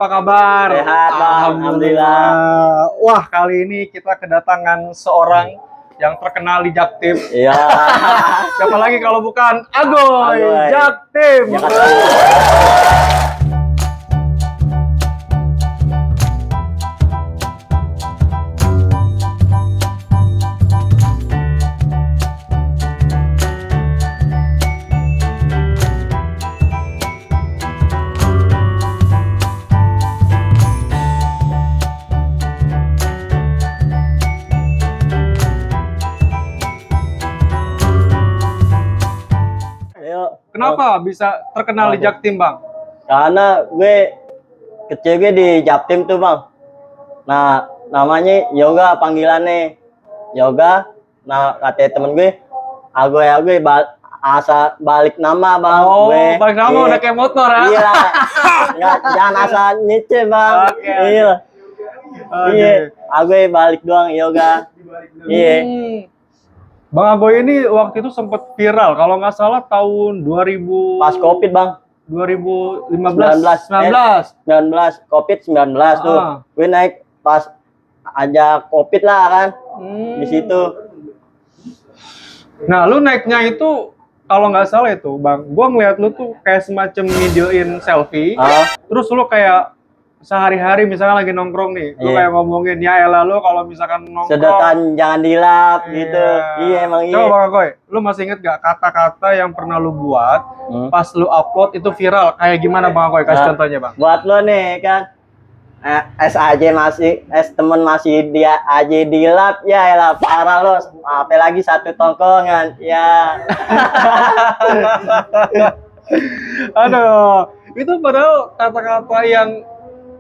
Apa kabar? Sehat, Bang. Alhamdulillah. Wah, kali ini kita kedatangan seorang yang terkenal di Jaktim. Iya. Siapa lagi kalau bukan Agoy Agoy. Jaktim. Ayo. Kenapa bisa terkenal di Jaktim, Bang? Karena gue kecil gue di Jaktim tuh, Bang. Nah, namanya Yoga panggilannya. Yoga. Nah, kata temen gue, Agoy asa balik nama, Bang. Oh, gue, balik nama iya. udah kayak motor ya? Iya. Jangan asal nyece, Bang. Oke, Iya. Oke. Iya. Agoy balik doang, Yoga. Iya. Bang Agoy ini waktu itu sempat viral, kalau nggak salah tahun 2000 Pas Covid, Bang. 2015, 19 Covid 19 tuh. Gue naik pas aja Covid lah kan. Di situ. Nah, lu naiknya itu kalau nggak salah itu, Bang, gua ngeliat lu tuh kayak semacam videoin selfie. Terus lu kayak sehari-hari misalnya lagi nongkrong nih, lu kayak ngomongin ya elah lu kalau misalkan nongkrong Sedotan jangan dilap gitu. Iya emang iya. Coba Bang Agoy, lu masih inget gak kata-kata yang pernah lu buat pas lu upload itu viral kayak gimana Bang Agoy? Kasih contohnya, Bang. Buat lo nih kan temen masih dia aja dilap ya elah parah lo, apalagi satu tongkongan ya. Aduh, itu padahal kata-kata yang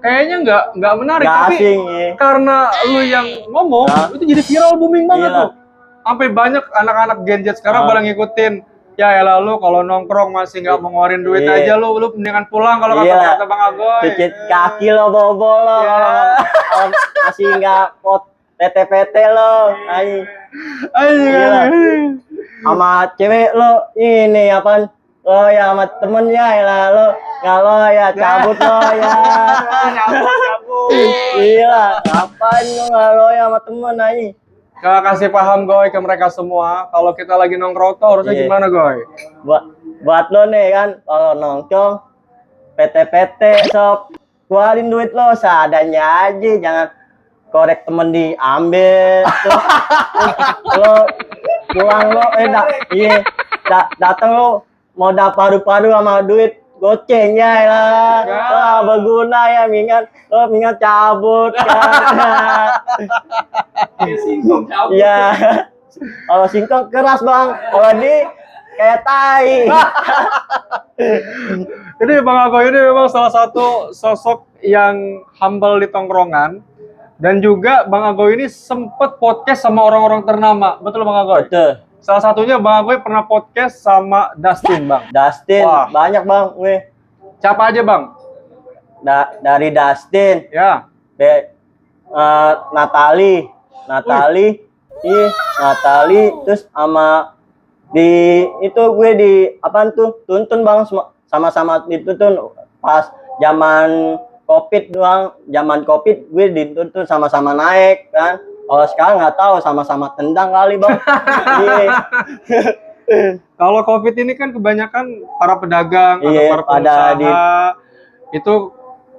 kayaknya nggak menarik, Gak tapi asing, ya. karena lu yang ngomong itu jadi viral booming banget Gila. tuh. Sampai banyak anak-anak Gen Z sekarang pada ngikutin. Ya elah lu kalau nongkrong masih nggak mau ngeluarin duit aja lu mendingan pulang kalau kata Bang Agoy. Cuci kaki lo bobo lo. Kalau masih nggak pot PT lo. Sama cewek lo ini apaan? Lo ya sama temen ya elah lo. Kalau ya cabut lo ya. Cabut. Iya, ngapain lo nggak lo ya sama temen aja? Kalau kasih paham Goy ke mereka semua, kalau kita lagi nongkrong tuh harusnya gimana Goy? Buat lo nih kan, kalau nongkrong PT sok keluarin duit lo seadanya aja, jangan korek temen diambil terus lo pulang lo datang lo mau paru-paru sama duit goceng ya lah, berguna ya mingat cabut kan. Iya. Kalau singkong keras Bang, kalau di kayak tai. Jadi Bang Agoy ini memang salah satu sosok yang humble di tongkrongan, dan juga Bang Agoy ini sempet podcast sama orang-orang ternama, betul Bang Agoy? Betul. Salah satunya Bang Agoy pernah podcast sama Dustin, Bang. Dustin, banyak Bang, Siapa aja Bang? Dari Dustin, ya. Natali, terus sama di itu gue di apaan tuh tuntun Bang, sama-sama dituntun pas zaman Covid doang, zaman Covid gue dituntun sama-sama naik kan. Kalau sekarang nggak tahu, sama-sama tendang kali Bang. Kalau Covid ini kan kebanyakan para pedagang atau para pengusaha itu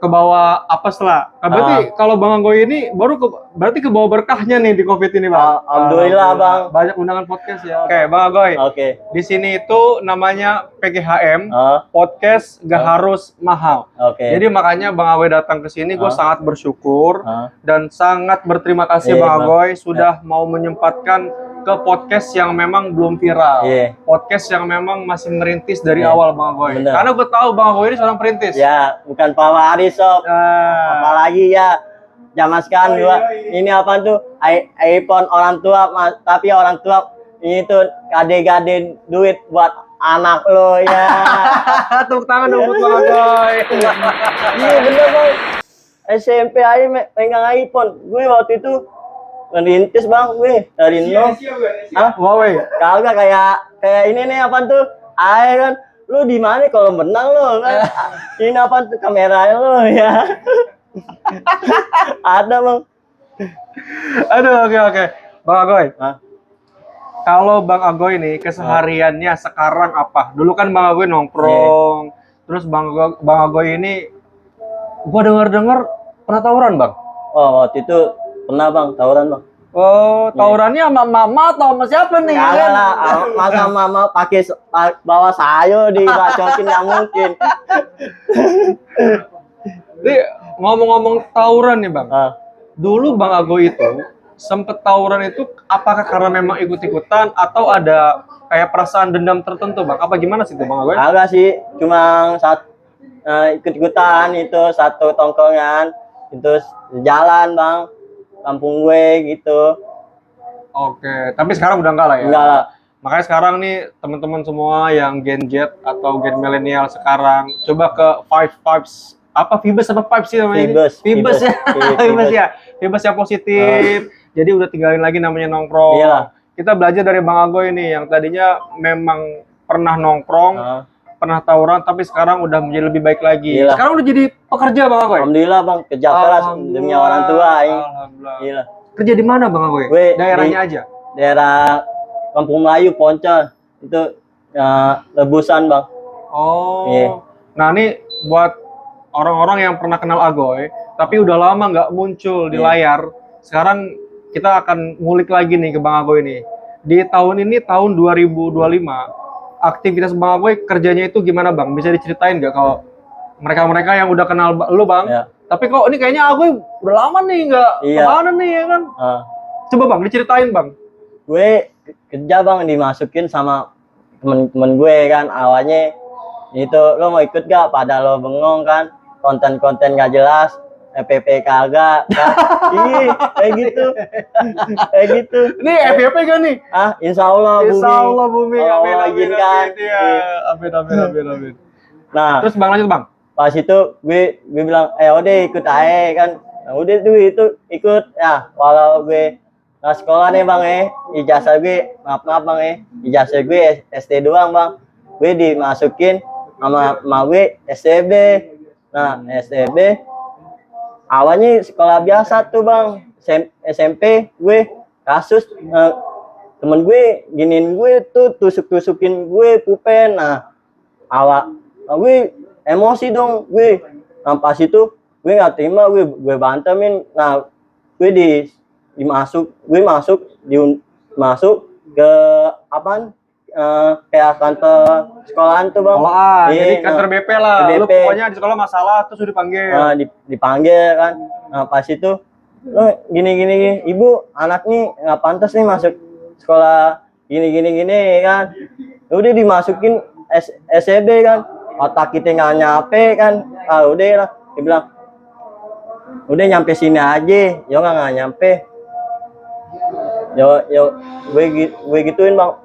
ke bawah apes lah. Berarti kalau Bang Agoy ini berarti ke bawah berkahnya nih di Covid ini, Bang. Alhamdulillah, Bang. Banyak undangan podcast ya. Oke, Bang Agoy. Di sini itu namanya PGHM, podcast gak harus mahal. Jadi makanya Bang Agoy datang ke sini, gue sangat bersyukur dan sangat berterima kasih Bang Agoy sudah mau menyempatkan ke podcast yang memang belum viral, podcast yang memang masih merintis dari awal Bang Agoy. Karena gue tahu Bang Agoy ini seorang perintis. Ya, bukan pawari sob. Apalagi ya zaman sekarang ini apa tuh iPhone orang tua, tapi orang tua ini tuh gade-gade duit buat anak lo ya. Tepuk tangan dong buat Bang Agoy. Iya bener Bang. SMP aja pegang iPhone. Gue waktu itu ngerintis Bang, gue dari nol. Huawei. Kagak kayak ini nih apa tuh? Air kan lu di mana kalau menang lu kan? Ini apa tuh kameranya lu ya? Ada bang. Aduh, oke. Bang Agoy. Kalau Bang Agoy nih kesehariannya sekarang apa? Dulu kan Bang Agoy nongkrong, terus Bang Agoy ini, gua dengar pernah tawuran Bang? Oh waktu itu pernah bang tawuran bang. Oh, tawurannya sama mama atau sama siapa nih? Kagak lah, masa mama pakai bawa sayur dibacotin nggak mungkin. Jadi ngomong-ngomong tawuran nih Bang, dulu Bang Agoy itu sempet tawuran itu apakah karena memang ikut-ikutan atau ada kayak perasaan dendam tertentu Bang? Apa gimana sih itu Bang Agoy? Agak sih, cuma ikut-ikutan itu satu tongkrongan, itu jalan bang, kampung gue gitu. Oke, tapi sekarang udah enggak lah ya? Enggak lah. Makanya sekarang nih teman-teman semua yang Gen Z atau Gen milenial sekarang coba ke Five Vibes, apa Vibes apa Vibes sih namanya? Vibes ya. Vibes ya. Vibes yang positif. Jadi udah tinggalin lagi namanya nongkrong. Iya. Kita belajar dari Bang Agoy nih yang tadinya memang pernah nongkrong, pernah tawuran tapi sekarang udah menjadi lebih baik lagi. Iya. Sekarang udah jadi pekerja Bang Agoy. Alhamdulillah bang, kerja keras demi orang tua. Alhamdulillah. Gila. Kerja di mana Bang Agoy? Gue daerahnya aja. Daerah Kampung Melayu, Poncol. Itu rebusan bang. Oh. Iya. Nah ini buat orang-orang yang pernah kenal Agoy, tapi udah lama nggak muncul di layar. Sekarang kita akan ngulik lagi nih ke Bang Agoy nih. Di tahun ini, tahun 2025, aktivitas Bang Agoy kerjanya itu gimana Bang? Bisa diceritain nggak kalau mereka-mereka yang udah kenal lu Bang? Iya. Tapi kok ini kayaknya Agoy udah lama nih nggak kemana nih ya kan? Coba Bang, diceritain Bang. Gue kerja bang, dimasukin sama temen-temen gue kan. Awalnya itu, lo mau ikut gak? Pada lo bengong kan, konten-konten gak jelas, FPP kagak kan? Ih, kayak gitu. Ini FPP kan nih? Insya Allah bumi. Amin. Amin. Nah, terus Bang lanjut Bang. Pas itu gue bilang, udah ikut aja kan. Nah, udah tuh itu ikut ya. Walau gue nggak sekolah nih bang ijazah gue maaf bang ijazah gue SD doang bang. Gue dimasukin sama gue STB. Nah STB awalnya sekolah biasa tuh bang. SMP gue kasus temen gue giniin gue tuh, tusuk-tusukin gue pulpen. Nah gue emosi dong gue. Nah pas itu gue nggak terima, gue bantemin. Nah gue masuk ke apaan kayak kantor sekolahan tuh bang. Jadi kantor BP lah. Lu pokoknya di sekolah masalah terus udah dipanggil. Dipanggil kan. Nah pas itu lo gini ibu anak nih nggak pantas nih masuk sekolah gini kan. Udah dimasukin SEB kan, otak kita nggak nyampe kan. Udah lah dia bilang udah nyampe sini aja. Yo nggak nyampe. Yo gue gituin bang,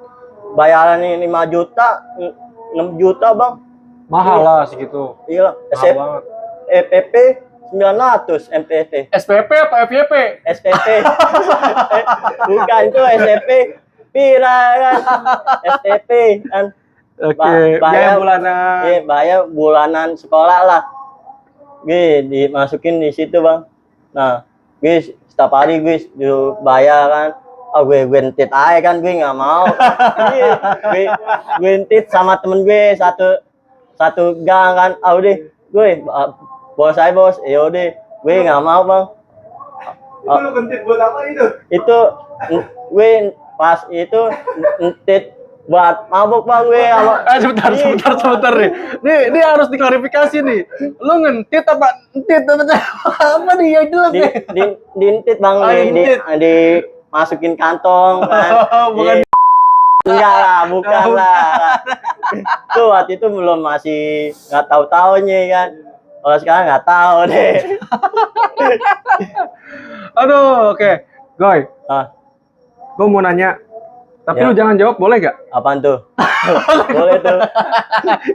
bayaran ini 5 juta 6 juta bang, mahal lah segitu. Iya lah. EPP 900 MPT. SPP apa FYP? SPP. Bukan itu SPP pira kan. SPP kan. Oke, bayar bulanan. Iya, bayar bulanan sekolah lah. Gue dimasukin di situ bang. Nah gue setiap hari gue bayar kan. Gue entit aja kan, gue nggak mau. gue entit sama temen gue satu gang kan. Udah gue bos aja bos. Udah gue nggak mau bang. Lu entit buat apa itu? Itu gue pas itu entit buat mabuk bang gue. Sebentar nih. Ini harus diklarifikasi nih. Lu ngentit apa entit apa nih yang jelas nih? Diintit bang, masukin kantong kan. Bukan. Bukan lah. Tuh waktu itu belum masih nggak tahu-tahunya kan. Kalau sekarang nggak tahu deh. Aduh, oke. Goy. Gue mau nanya. Tapi lu jangan jawab, boleh gak? Apaan tuh? Boleh tuh.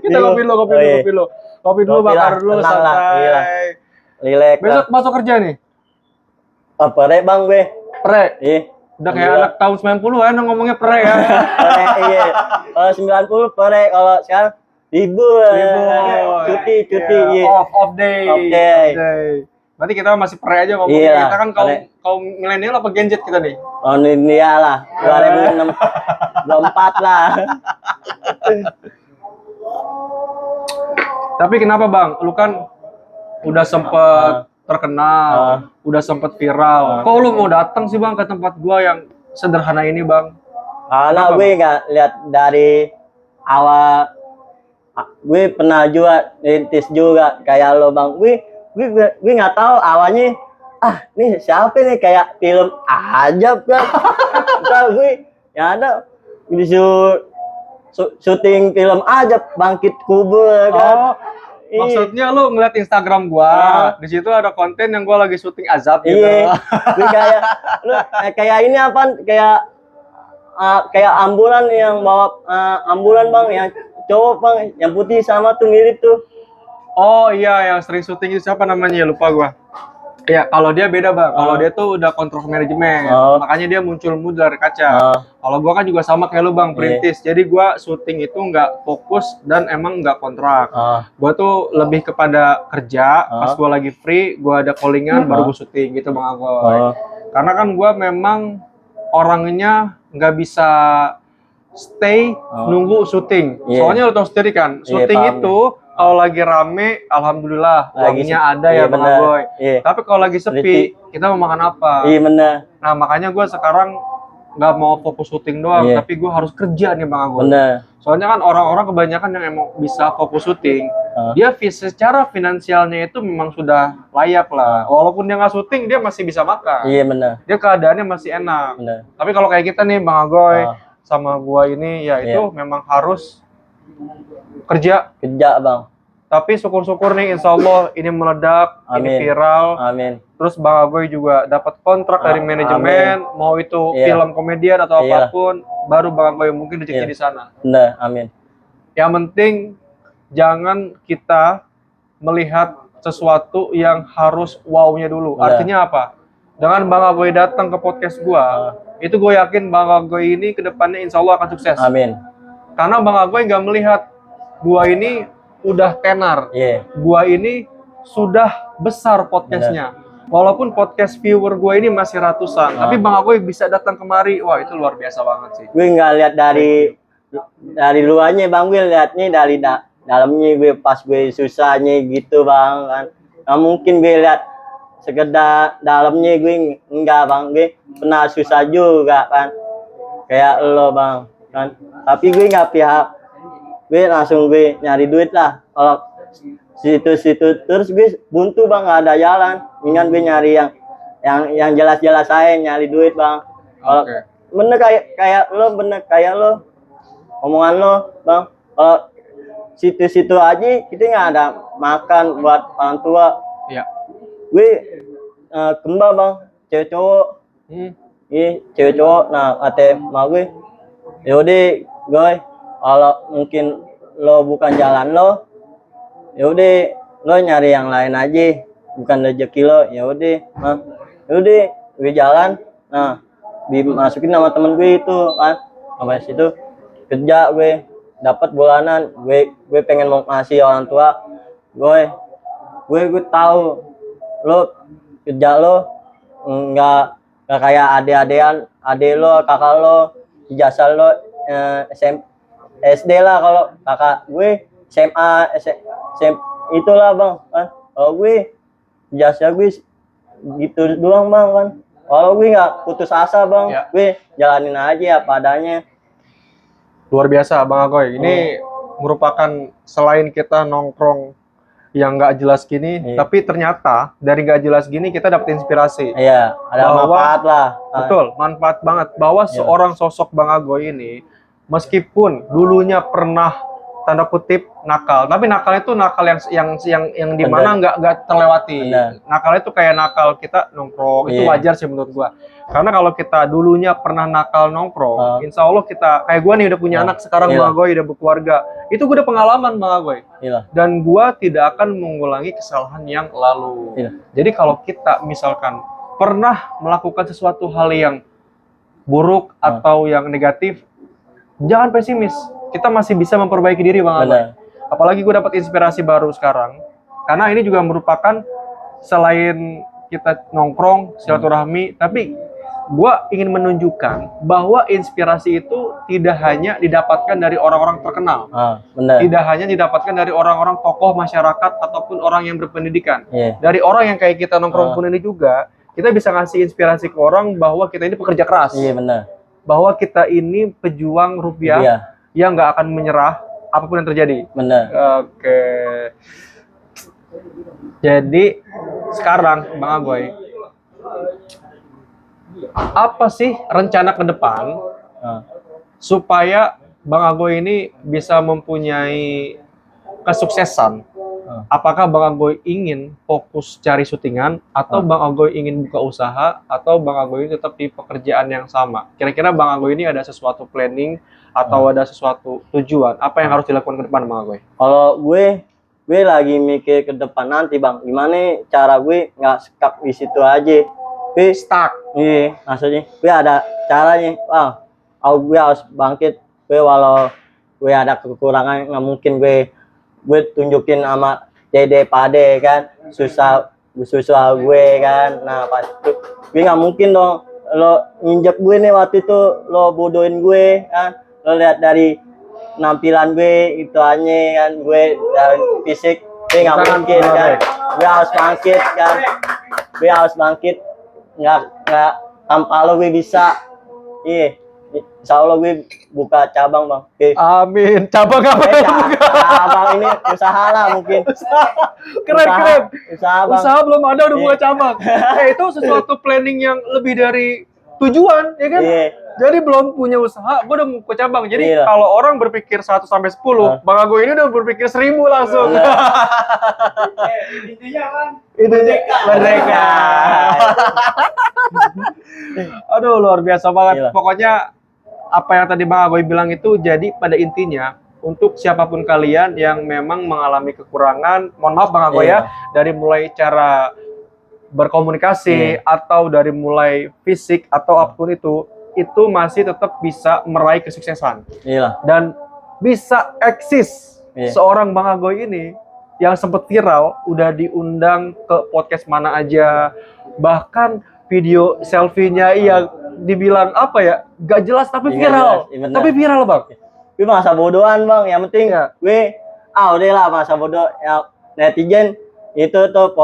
Kita kopi dulu. Kopi dulu, bakar dulu, santai. Relax. Besok masuk kerja nih? Pere bang gue. Pere? Udah kayak anak tahun 90-an ngomongnya pere ya. Pere, iya. Kalau 90 pere, kalau sekarang libur. Cuti. Yeah. Off day. Berarti kita masih pre aja ngomongnya. Iya, Kita kan kaum milenial apa Gen Z kita nih? Oh ini lah 2024 lah. Tapi kenapa Bang? Lu kan udah sempet terkenal, udah sempet viral. Kok lu mau datang sih Bang ke tempat gua yang sederhana ini Bang? Karena gue nggak lihat dari awal, gue pernah juga rintis juga kayak lo Bang. Gue nggak tahu awalnya. Nih siapa nih kayak film ajab kan? Ntar gue ya ada disuruh syuting film ajab Bangkit Kubur kan. Maksudnya lu ngeliat Instagram gua, di situ ada konten yang gua lagi syuting azab gitu. Iya. Gue kayak ini apa? Kayak ambulan yang bawa ambulan Bang, yang cowok Bang, yang putih sama tuh mirip tuh. Oh iya, yang sering syuting itu siapa namanya? Lupa gua. Ya, kalau dia beda Bang. Kalau dia tuh udah kontrol manajemen. Makanya dia muncul dari kaca. Kalau gua kan juga sama kayak lu Bang, perintis. Jadi gua syuting itu nggak fokus dan emang nggak kontrak. Gua tuh lebih kepada kerja. Pas gua lagi free, gua ada callingan baru gua syuting gitu Bang Agoy. Karena kan gua memang orangnya nggak bisa stay nunggu syuting. Soalnya lu tau sendiri kan, syuting itu kalau lagi rame, alhamdulillah uangnya ada ya Bang Agoy. Tapi kalau lagi sepi, kita mau makan apa? Iya benar. Nah makanya gue sekarang nggak mau fokus syuting doang, tapi gue harus kerja nih Bang Agoy. Benar. Soalnya kan orang-orang kebanyakan yang emang bisa fokus syuting, dia secara finansialnya itu memang sudah layak lah. Walaupun dia nggak syuting, dia masih bisa makan. Iya benar. Dia keadaannya masih enak. Benar. Tapi kalau kayak kita nih Bang Agoy sama gua ini, ya itu memang harus kerja Bang. Tapi syukur-syukur nih insya Allah ini meledak, ini viral. Amin. Terus Bang Agoy juga dapat kontrak dari manajemen, mau itu film komedian atau apapun, baru Bang Agoy mungkin rezeki di sana. Benar, amin. Yang penting jangan kita melihat sesuatu yang harus wow-nya dulu. Artinya apa? Dengan Bang Agoy datang ke podcast gua, itu gue yakin Bang Agoy ini kedepannya insya Allah akan sukses. Amin. Karena Bang Agoy nggak melihat gua ini udah tenar. Gua ini sudah besar podcastnya. Walaupun podcast viewer gua ini masih ratusan, tapi Bang Agoy bisa datang kemari. Wah itu luar biasa banget sih. Gue nggak lihat dari luarnya Bang, gue lihatnya dari dalamnya. Gue pas gue susahnya gitu Bang kan. Nah, mungkin gue lihat sekedar dalamnya, gue enggak Bang. Gue pernah susah juga kan. Kayak lo Bang kan. Tapi gue nggak pihak. Gue langsung gue nyari duit lah. Kalau situ-situ terus gue buntu Bang, nggak ada jalan. Mendingan gue nyari yang jelas-jelas saya nyari duit Bang. Kalau bener kayak lo omongan lo Bang. Kalau situ-situ aja kita nggak ada makan buat orang tua. Iya. Gue kembar Bang, cewek cowok. Cewek cowok. Nah kata mau gue, yaudah gue, kalau mungkin lo bukan jalan lo, yaudah lo nyari yang lain aja, bukan rezeki lo. Yaudah gue jalan. Nah dimasukin sama temen gue itu kan, sampai situ kerja gue dapat bulanan. Gue pengen mau ngasih orang tua gue tahu lo kerja lo nggak kayak ade lo, kakak lo, ijazah lo SD lah. Kalau kakak gue SMA itulah Bang kan. Kalau gue ijazah gue gitu doang Bang kan. Kalau gue nggak putus asa Bang, gue jalanin aja apa adanya. Luar biasa Bang Agoy. Ini merupakan selain kita nongkrong yang nggak jelas gini, tapi ternyata dari nggak jelas gini kita dapat inspirasi. Iya, ada manfaat lah. Betul, manfaat banget. Bahwa seorang sosok Bang Agoy ini, meskipun dulunya pernah tanda kutip nakal, tapi nakal itu nakal yang di mana nggak terlewati. Nakal itu kayak nakal kita nongkrong, itu wajar sih menurut gua. Karena kalau kita dulunya pernah nakal nongkrong, insya Allah kita kayak gua nih udah punya anak sekarang, Bang Agoy udah berkeluarga, itu gua udah pengalaman Bang Agoy. Dan gua tidak akan mengulangi kesalahan yang lalu. Jadi kalau kita misalkan pernah melakukan sesuatu hal yang buruk atau yang negatif, jangan pesimis. Kita masih bisa memperbaiki diri Bang Agoy. Apalagi gue dapat inspirasi baru sekarang. Karena ini juga merupakan selain kita nongkrong, silaturahmi, tapi gue ingin menunjukkan bahwa inspirasi itu tidak hanya didapatkan dari orang-orang terkenal. Benar. Tidak hanya didapatkan dari orang-orang tokoh masyarakat ataupun orang yang berpendidikan. Iya. Dari orang yang kayak kita nongkrong pun ini juga, kita bisa ngasih inspirasi ke orang bahwa kita ini pekerja keras. Iya, benar. Bahwa kita ini pejuang rupiah yang nggak akan menyerah apapun yang terjadi. Benar. Oke. Jadi sekarang Bang Agoy, apa sih rencana ke depan supaya Bang Agoy ini bisa mempunyai kesuksesan? Apakah Bang Agoy ingin fokus cari syutingan, atau Bang Agoy ingin buka usaha, atau Bang Agoy ini tetap di pekerjaan yang sama? Kira-kira Bang Agoy ini ada sesuatu planning atau ada sesuatu tujuan? Apa yang harus dilakukan ke depan Bang Agoy? Kalau gue lagi mikir ke depan nanti Bang, gimana cara gue nggak stuck di situ aja. Gue Stuck. Iya, maksudnya gue ada caranya. Gue harus bangkit. Gue walau gue ada kekurangan, nggak mungkin gue tunjukin sama Dede Pade kan, susah gue kan. Nah pas itu gue nggak mungkin dong lo nginjek gue nih waktu itu, lo bodohin gue kan. Lo lihat dari penampilan gue itu aja kan, gue dari fisik gue nggak mungkin kan. Gue harus bangkit kan. Gue harus bangkit. Nggak tanpa lo gue bisa. Iya, insya Allah gue buka cabang Bang. Amin. Cabang apa yang buka? Cabang ini usaha lah mungkin. Keren. Usaha belum ada udah buka cabang. Itu sesuatu planning yang lebih dari tujuan, ya kan? Jadi belum punya usaha, gue udah buka cabang. Jadi kalau orang berpikir 1 sampai 10, Bang Agoy ini udah berpikir 1000 langsung. Intinya kan? Merdeka. Aduh, luar biasa banget. Pokoknya apa yang tadi Bang Agoy bilang itu jadi pada intinya untuk siapapun kalian yang memang mengalami kekurangan, mohon maaf Bang Agoy ya, dari mulai cara berkomunikasi atau dari mulai fisik atau apapun itu masih tetap bisa meraih kesuksesan. Dan bisa eksis. Seorang Bang Agoy ini yang sempat viral, udah diundang ke podcast mana aja, bahkan video selfie-nya yang dibilang apa ya, gak jelas tapi viral. Tapi viral Bang. Gue masa bodohan Bang, yang penting gue udah lah masa bodoh ya, netizen itu tuh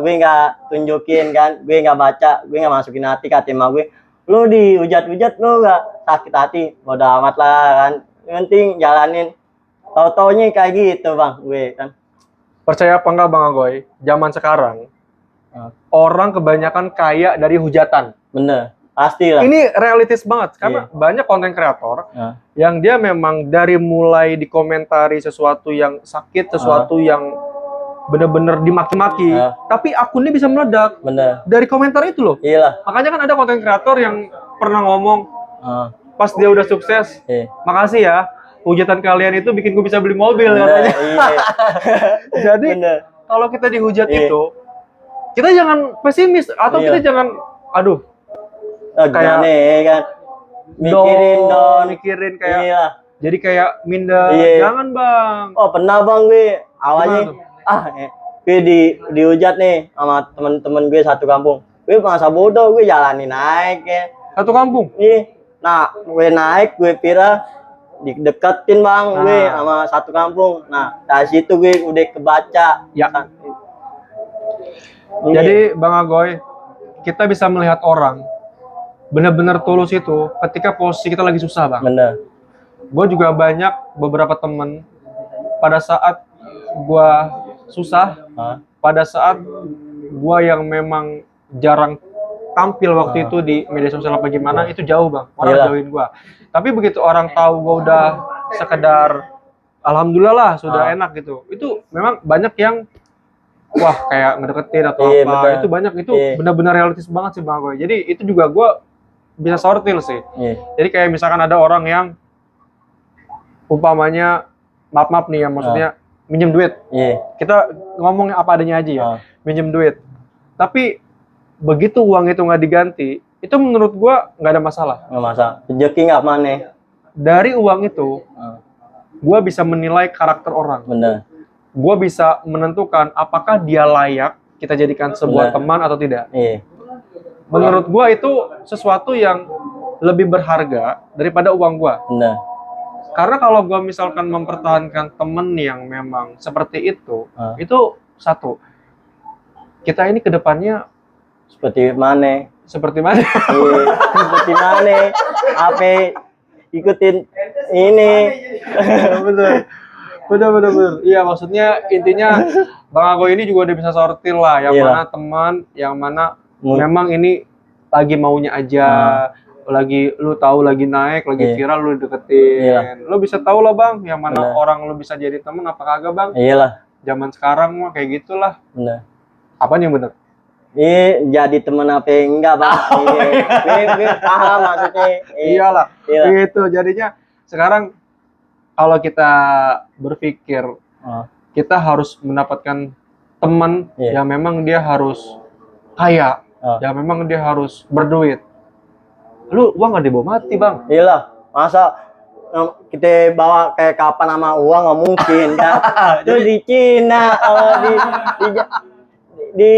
gue nggak tunjukin kan, gue nggak baca, gue nggak masukin hati ke hati gue. Lu dihujat-hujat lu nggak sakit hati, bodo amat lah kan. Yang penting jalanin. Tau-taunya kayak gitu Bang, gue kan. Percaya apa enggak Bang Agoy, zaman sekarang orang kebanyakan kaya dari hujatan. Bener, pasti lah. Ini realistis banget, karena banyak konten kreator yang dia memang dari mulai dikomentari sesuatu yang sakit, sesuatu yang bener-bener dimaki-maki, tapi akunnya bisa meledak. Dari komentar itu loh. Makanya kan ada konten kreator yang pernah ngomong pas dia udah sukses, makasih ya, hujatan kalian itu bikin gue bisa beli mobil katanya. Jadi kalau kita dihujat itu, kita jangan pesimis atau kita jangan kayak kan mikirin kayak jadi kayak minder. Jangan Bang. Pernah Bang gue awalnya gue dihujat nih sama temen-temen gue satu kampung. Gue masa bodoh, gue jalanin naik ya. Satu kampung? Nah, gue naik, gue viral, dideketin Bang gue sama satu kampung. Nah, dari situ gue udah kebaca. Jadi Bang Agoy, kita bisa melihat orang benar-benar tulus itu ketika posisi kita lagi susah Bang. Gue juga banyak beberapa temen pada saat gue susah, pada saat gue yang memang jarang tampil waktu itu di media sosial apa gimana, itu jauh Bang, orang jauhin gue. Tapi begitu orang tahu gue udah sekedar alhamdulillah lah sudah enak gitu, itu memang banyak yang kayak ngedeketin atau apa. Itu banyak, itu benar-benar realistis banget sih Bang gue. Jadi itu juga gue bisa sortil sih. Jadi kayak misalkan ada orang yang umpamanya maaf nih ya, maksudnya minjem duit. Kita ngomong apa adanya aja ya, minjem duit. Tapi begitu uang itu nggak diganti, itu menurut gua nggak ada masalah. Nggak masalah. Rezeki nggak mana. Dari uang itu, gue bisa menilai karakter orang. Benar. Gue bisa menentukan apakah dia layak kita jadikan sebuah teman atau tidak. Iya. Menurut gue itu sesuatu yang lebih berharga daripada uang gue. Benar. Karena kalau gue misalkan mempertahankan temen yang memang seperti itu satu, kita ini kedepannya seperti mana? Seperti mana? Seperti mana? Apa ikutin ini? Bener. Iya, maksudnya intinya Bang Agoy ini juga udah bisa sortir lah, yang mana teman, yang mana memang ini lagi maunya aja. Lagi lu tahu lagi naik, lagi viral, lu deketin. Lu bisa tahu lah Bang, yang mana orang lu bisa jadi temen apa kagak Bang? Iyalah. Zaman sekarang mah kayak gitulah. Bener. Apaan yang bener? Jadi temen apa enggak Bang? Paham maksudnya. Iyalah. Itu jadinya sekarang kalau kita berpikir kita harus mendapatkan teman yang memang dia harus kaya, yang memang dia harus berduit. Lu uang gak dibawa mati Bang. Iyalah, masa kita bawa kayak kapan sama uang nggak mungkin kan? Itu di Cina, di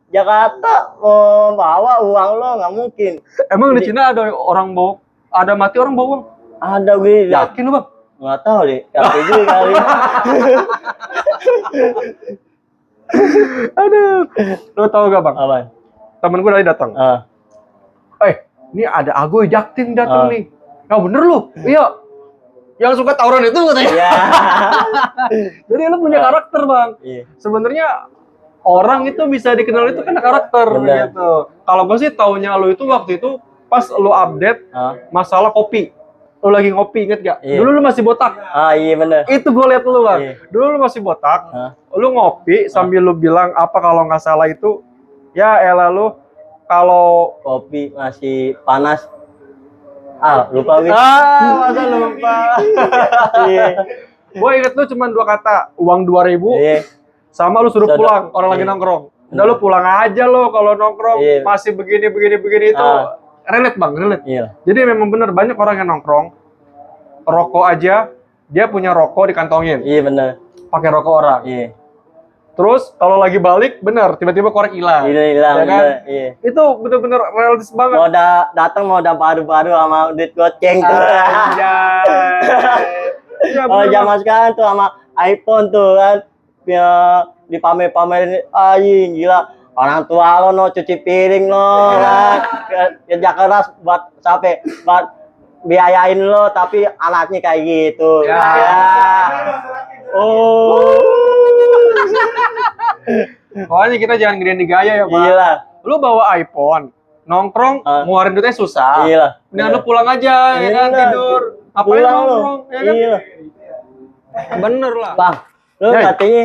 Jakarta mau bawa uang lo nggak mungkin. Emang di Cina ada orang bawa, ada mati orang bawa uang? Ada gue. Yakin lu Bang? Nggak tahu deh, kali. Aduh, lu tahu gak Bang? Apa? Temen gue tadi datang. Ini ada Agoy Jakting datang nih. Ya bener lu. Iya. Yang suka tawuran itu katanya. Iya. Jadi lu punya karakter Bang. Iya. Sebenarnya orang itu bisa dikenal itu karena karakter gitu. Kalau gue sih taunya lu itu waktu itu pas lu update masalah kopi. Lu lagi ngopi, inget gak? Iya. Dulu lu masih botak. Iya bener. Itu gue liat lu Bang. Iya. Dulu lu masih botak. Lu ngopi sambil lu bilang apa kalau nggak salah itu, ya elah lu kalau kopi masih panas. Lupa Win. Masa lupa. Iya. Gue inget lu cuma 2 kata, uang 2.000 sama lu suruh pulang, orang lagi nongkrong. Udah lu pulang aja lo kalau nongkrong masih begini itu relate Bang, relate. Iya. Jadi memang bener banyak orang yang nongkrong rokok aja dia punya rokok dikantongin. Iya bener. Pakai rokok orang. Iya. Terus kalau lagi balik bener tiba-tiba korek hilang. Hilang ya kan? Iya. Itu bener-bener realistis banget. Mau datang mau paru-paru sama duit goceng tuh. Ya, kalau zaman sekarang tuh sama iPhone tuh kan ya dipamer-pamerin gila. Orang tua lo cuci piring lo kan. Kerja keras buat sampai buat biayain lo tapi anaknya kayak gitu. Ya. Pokoknya kita jangan gedein di gaya ya Pak. Iya. Lu bawa iPhone, nongkrong, ngeluarin duitnya susah. Iya. Mendingan lu pulang aja, ya kan, tidur. Ngapain nongkrong, ya kan? Iya. Bener lah. Bang, lu katanya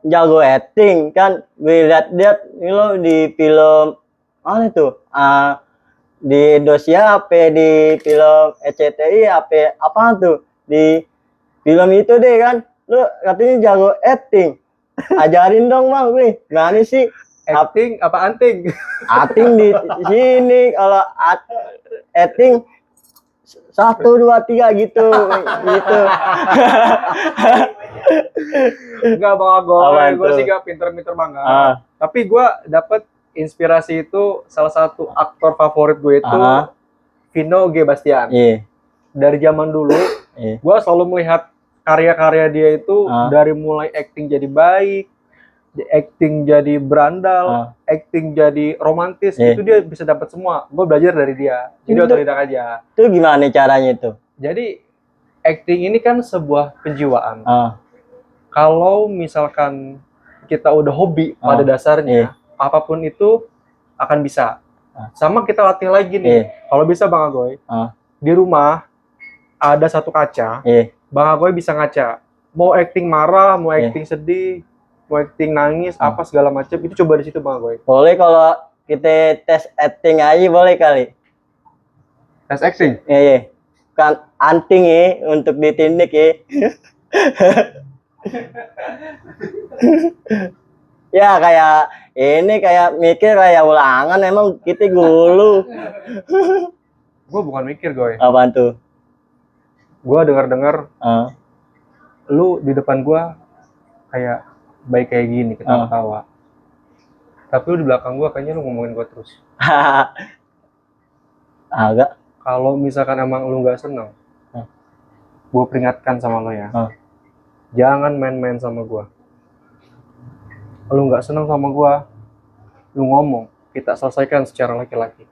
jago acting kan? Gue liat lo di film mana tuh? Di Indonesia apa di film SCTI apa tuh? Di film itu deh kan? Lu katanya jago acting. Ajarin dong Bang, gue. Gimana sih? Acting apa anting? Acting di sini kalau acting 1, 2, 3 gitu. Enggak Bang Agoy, gue sih gak pinter-pinter banget. Tapi gue dapet inspirasi itu salah satu aktor favorit gue itu Vino G. Bastian. Dari zaman dulu, gue selalu melihat karya-karya dia itu dari mulai acting jadi baik, acting jadi berandal, acting jadi romantis, itu dia bisa dapat semua. Gue belajar dari dia. Jadi otodidak aja. Itu gimana caranya itu? Jadi acting ini kan sebuah penjiwaan. Kalau misalkan kita udah hobi pada dasarnya, apapun itu akan bisa. Sama kita latih lagi nih. Kalau bisa Bang Agoy, di rumah ada satu kaca. Bang Agoy bisa ngaca. Mau acting marah, mau acting sedih, mau acting nangis, apa segala macam itu coba di situ Bang Agoy. Boleh kalau kita tes acting aja boleh kali. Tes acting? Iya. Kan anting untuk ditindik Ya kayak ini kayak mikir kayak ulangan emang kita gulu. Gue bukan mikir Goy. Apaan tuh? Gue dengar-dengar lu di depan gua kayak baik kayak gini, ketawa-tawa. Tapi lu di belakang gua kayaknya lu ngomongin gua terus. Agak. Kalau misalkan emang lu nggak seneng, gua peringatkan sama lo ya. Jangan main-main sama gua. Lu nggak seneng sama gua, lu ngomong, kita selesaikan secara laki-laki.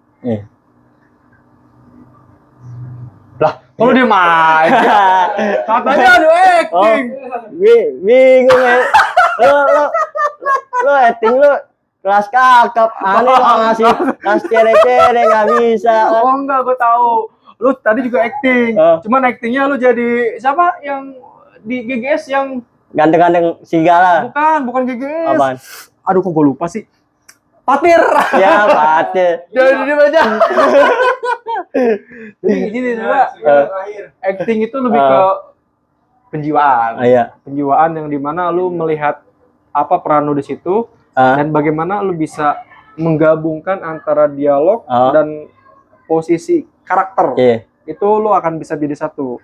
Lah, lu diem aja. Katanya aduh acting. Bingung ya. Lu acting lu kelas kakap. Aneh lo ngasih cere-cere nggak bisa. Oh enggak, gue tahu. Lu tadi juga acting. Cuman actingnya lu jadi siapa yang di GGS yang ganteng-ganteng segala. Bukan GGS. Apaan? Aduh, kok gue lupa sih. Patir. Ya, Patir. Jadi baca. Jadi gini coba. Acting itu lebih ke penjiwaan. Penjiwaan yang dimana lu melihat apa peran lu di situ dan bagaimana lu bisa menggabungkan antara dialog dan posisi karakter. Itu lu akan bisa jadi satu.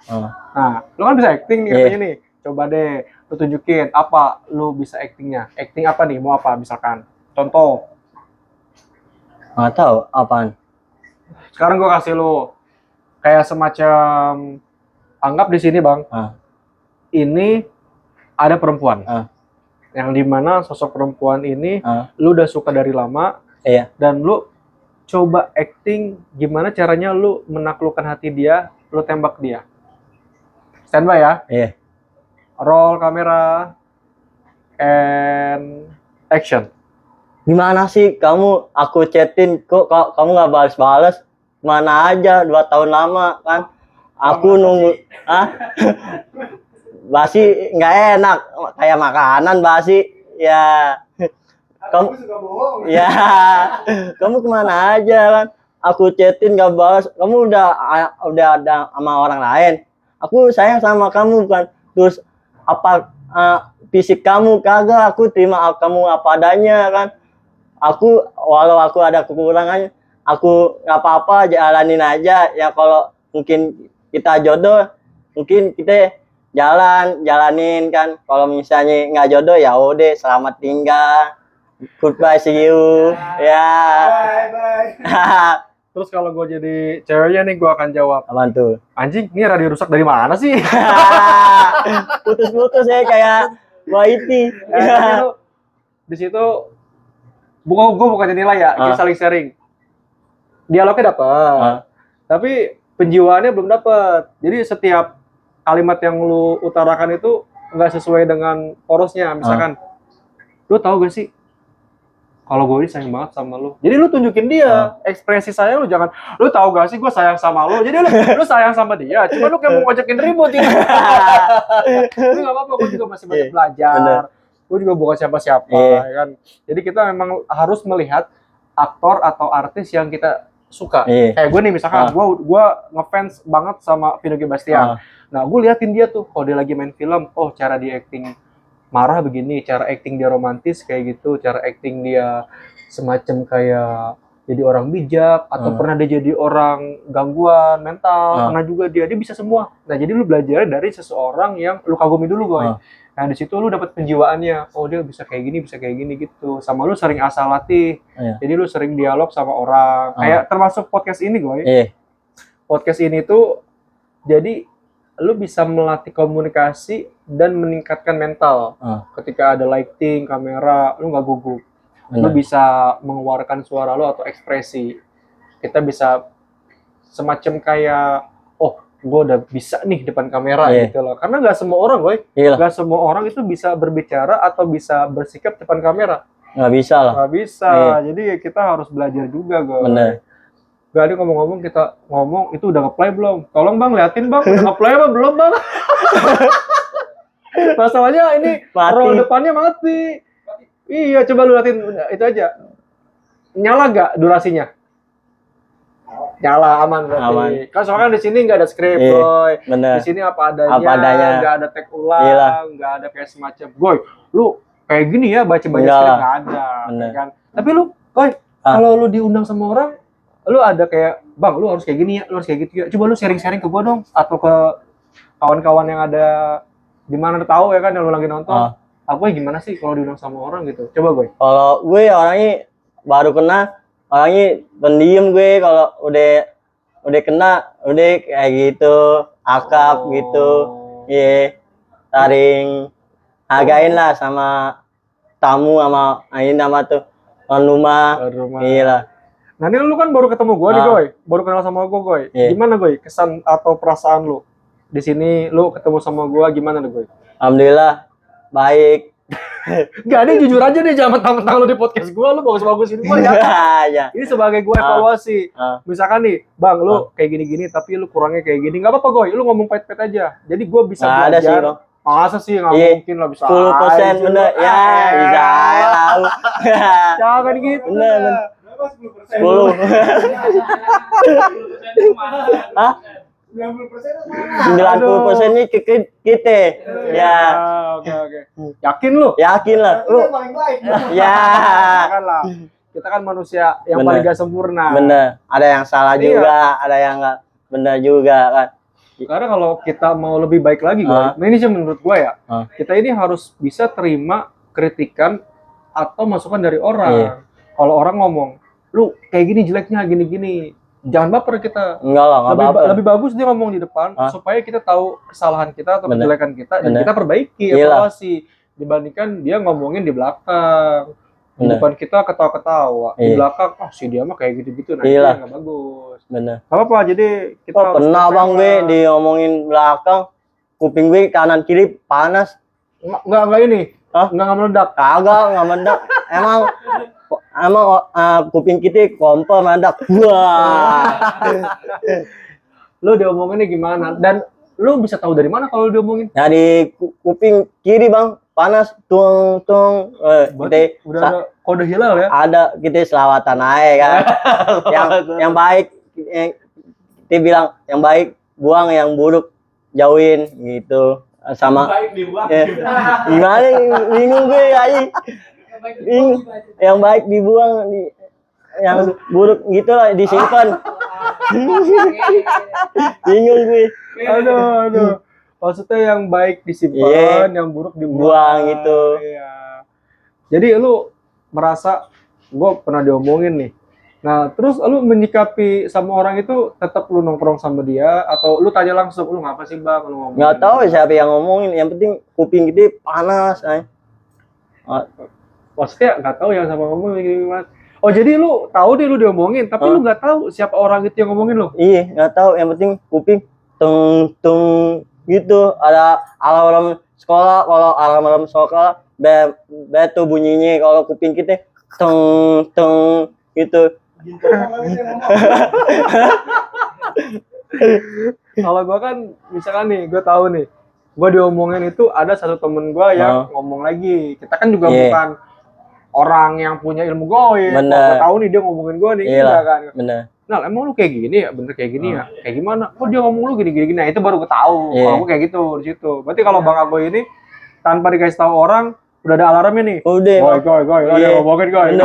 Nah, lu kan bisa acting nih katanya nih. Coba deh lu tunjukin apa lu bisa actingnya. Acting apa nih? Mau apa misalkan? Contoh. Nggak tahu apaan. Sekarang gue kasih lu kayak semacam, anggap di sini bang, ini ada perempuan, yang dimana sosok perempuan ini lu udah suka dari lama, dan lu coba acting gimana caranya lu menaklukkan hati dia, lu tembak dia. Standby ya. Roll kamera and action. Gimana sih kamu, aku chatin kok kamu nggak balas-balas? Mana aja 2 tahun lama kan? Aku nunggu, basi nggak enak, kayak makanan basi. Ya, kamu suka bohong. Ya, kamu kemana aja kan? Aku chatin nggak balas, kamu udah ada sama orang lain. Aku sayang sama kamu kan, terus apa fisik kamu kagak, aku terima kamu apa adanya kan. Aku walau aku ada kekurangannya, aku nggak apa-apa, jalanin aja ya. Kalau mungkin kita jodoh, mungkin kita jalanin kan. Kalau misalnya nggak jodoh ya udah, selamat tinggal, goodbye, see you. Ya. Bye. Terus kalau gue jadi ceweknya nih, gue akan jawab. Apaan tuh? Anjing, ini radio rusak dari mana sih? Putus-putus ya kayak Waiti. Di situ gue bukan nilai ya, kita saling sharing. Dialognya dapat, tapi penjiwaannya belum dapat. Jadi setiap kalimat yang lu utarakan itu nggak sesuai dengan porosnya. Misalkan, lu tahu gak sih, kalau gue ini sayang banget sama lu. Jadi lu tunjukin dia ekspresi sayang lu, jangan lu tahu gak sih gue sayang sama lu. Jadi lu sayang sama dia, cuma lu kayak mau ngajakin ribut gitu. Tapi nggak apa-apa, gue juga masih banyak belajar. Gue juga bukan siapa-siapa, ya kan. Jadi kita memang harus melihat aktor atau artis yang kita suka. Kayak gue nih misalkan, gue ngefans banget sama Vino G. Bastian. Nah, gue liatin dia tuh, kalau dia lagi main film, oh cara dia acting marah begini, cara acting dia romantis kayak gitu, cara acting dia semacam kayak jadi orang bijak, atau pernah dia jadi orang gangguan mental, pernah juga dia bisa semua. Nah, jadi lu belajar dari seseorang yang lu kagumi dulu, gue. Nah, di situ lu dapat penjiwaannya. Oh, dia bisa kayak gini gitu. Sama lu sering asal latih. Jadi lu sering dialog sama orang. Kayak termasuk podcast ini, gue. Podcast ini tuh jadi lu bisa melatih komunikasi dan meningkatkan mental. Ketika ada lighting, kamera, lu nggak gugup. Lu bisa mengeluarkan suara lu atau ekspresi. Kita bisa semacam kayak, oh, gue udah bisa nih depan kamera gitu loh. Karena nggak semua orang, nggak semua orang itu bisa berbicara atau bisa bersikap depan kamera. Nggak bisa lah. Nggak bisa. Jadi kita harus belajar juga, gue. Bener. Gak ada ngomong-ngomong, kita ngomong itu udah nge-play belum? Tolong bang, liatin bang, udah nge-play apa belum bang? Masalahnya ini roll depannya mati. Iya, coba lu liatin itu aja. Nyala gak durasinya? Nyala, aman berarti. Kan soalnya di sini nggak ada skrip, boy. Di sini apa adanya, nggak ada tag ulang, nggak ada kayak semacam, boy, lu kayak gini ya baca-baca skrip, nggak ada, kan? Tapi lu, boy, kalau lu diundang sama orang, lu ada kayak, bang, lu harus kayak gini ya, lu harus kayak gitu ya. Coba lu sharing-sharing ke gua dong, atau ke kawan-kawan yang ada Dimana tahu ya kan yang lu lagi nonton. Aku gimana sih kalau diundang sama orang gitu? Coba gue. Kalau gue orangnya baru kena, orangnya pendiam gue. Kalau udah kena, udah kayak gitu, akap gitu. Iya, saling hargain lah sama tamu sama ini nama tuh rumah. Iya lah. Nah ini lu kan baru ketemu gue nih Goy, baru kenal sama gue Goy. Gimana Goy kesan atau perasaan lu di sini? Lu ketemu sama gue gimana nih Goy? Alhamdulillah baik. Gak nih jujur aja deh, jangan mentang-mentang lu di podcast gue lu bagus-bagus ini gue ya. Ini sebagai gue evaluasi. Misalkan nih, Bang lu kayak gini-gini tapi lu kurangnya kayak gini, nggak apa-apa Goy, lu ngomong pahit-pahit aja. Jadi gue bisa belajar. Ada sih, Bang. Masa sih nggak mungkin lah bisa 10% bener ya bisa tahu. Jangan gitu. Bener. 10. Hah? 90% ini kita. Ya. Oke. Yakin lu? Yakin lah. Lu paling baik. Ya. Lah. Kita kan manusia yang paling gak sempurna. Bener. Ada yang salah juga, ada yang nggak benar juga kan. Karena kalau kita mau lebih baik lagi, nah ini sih menurut gue ya, kita ini harus bisa terima kritikan atau masukan dari orang. Kalau orang ngomong, lu kayak gini jeleknya, gini-gini, jangan baper kita. Enggak lah, lebih bagus dia ngomong di depan supaya kita tahu kesalahan kita atau kejelekan kita dan kita perbaiki, evaluasi. Dibandingkan dia ngomongin di belakang. Di depan kita ketawa-ketawa, di belakang si dia mah kayak gitu-gitu, nah itu nggak bagus. Bener. Apa jadi kita pernah Bang gue diomongin belakang, kuping gue kanan kiri panas. Enggak ini. Enggak meledak. Kagak, enggak meledak. Emang kuping kita kompor meledak. Wah. Lu diomonginnya gimana? Dan lu bisa tahu dari mana kalau diomongin? Dari kuping kiri Bang, panas tung. Kita udah ada kode hilal ya? Ada, kita selawatan aja kan. yang baik dia bilang yang baik buang, yang buruk jauhin gitu. Sama baik dibuang. Gimana bingung gue aja. Yang baik dibuang, yang buruk gitu lah disimpan. Bingung gue. Aduh. Maksudnya yang baik disimpan, yang buruk dibuang gitu. Iya. Jadi lu merasa gue pernah diomongin nih. Nah, terus lu menyikapi sama orang itu tetap lu nongkrong sama dia atau lu tanya langsung, lu ngapa sih Bang lu ngomong? Nggak tahu siapa yang ngomongin, yang penting kuping gede panas. Maksudnya nggak tahu yang sama ngomong gimana. Oh jadi lu tahu deh lu diomongin, tapi lu nggak tahu siapa orang itu yang ngomongin lu? Iya, nggak tahu. Yang penting kuping tung gitu. Ada alarm sekolah, kalau alarm sekolah betul bunyinya. Kalau kuping kita tung gitu. Kalau gua kan misalkan nih, gua tahu nih, gua diomongin itu ada satu temen gua yang ngomong lagi. Kita kan juga bukan orang yang punya ilmu goib. Gua tahu nih dia ngomongin gua nih, enggak kan? Bener. Nah, emang lu kayak gini ya, bener kayak gini ya? Kayak gimana? Kok dia ngomong lu gini. Nah, itu baru gue tahu. Kalau gue kayak gitu di situ. Berarti kalau Bang Agoy ini tanpa dikasih tahu orang, udah ada alarmnya nih. Udah. Goy, ada ngomongin goy.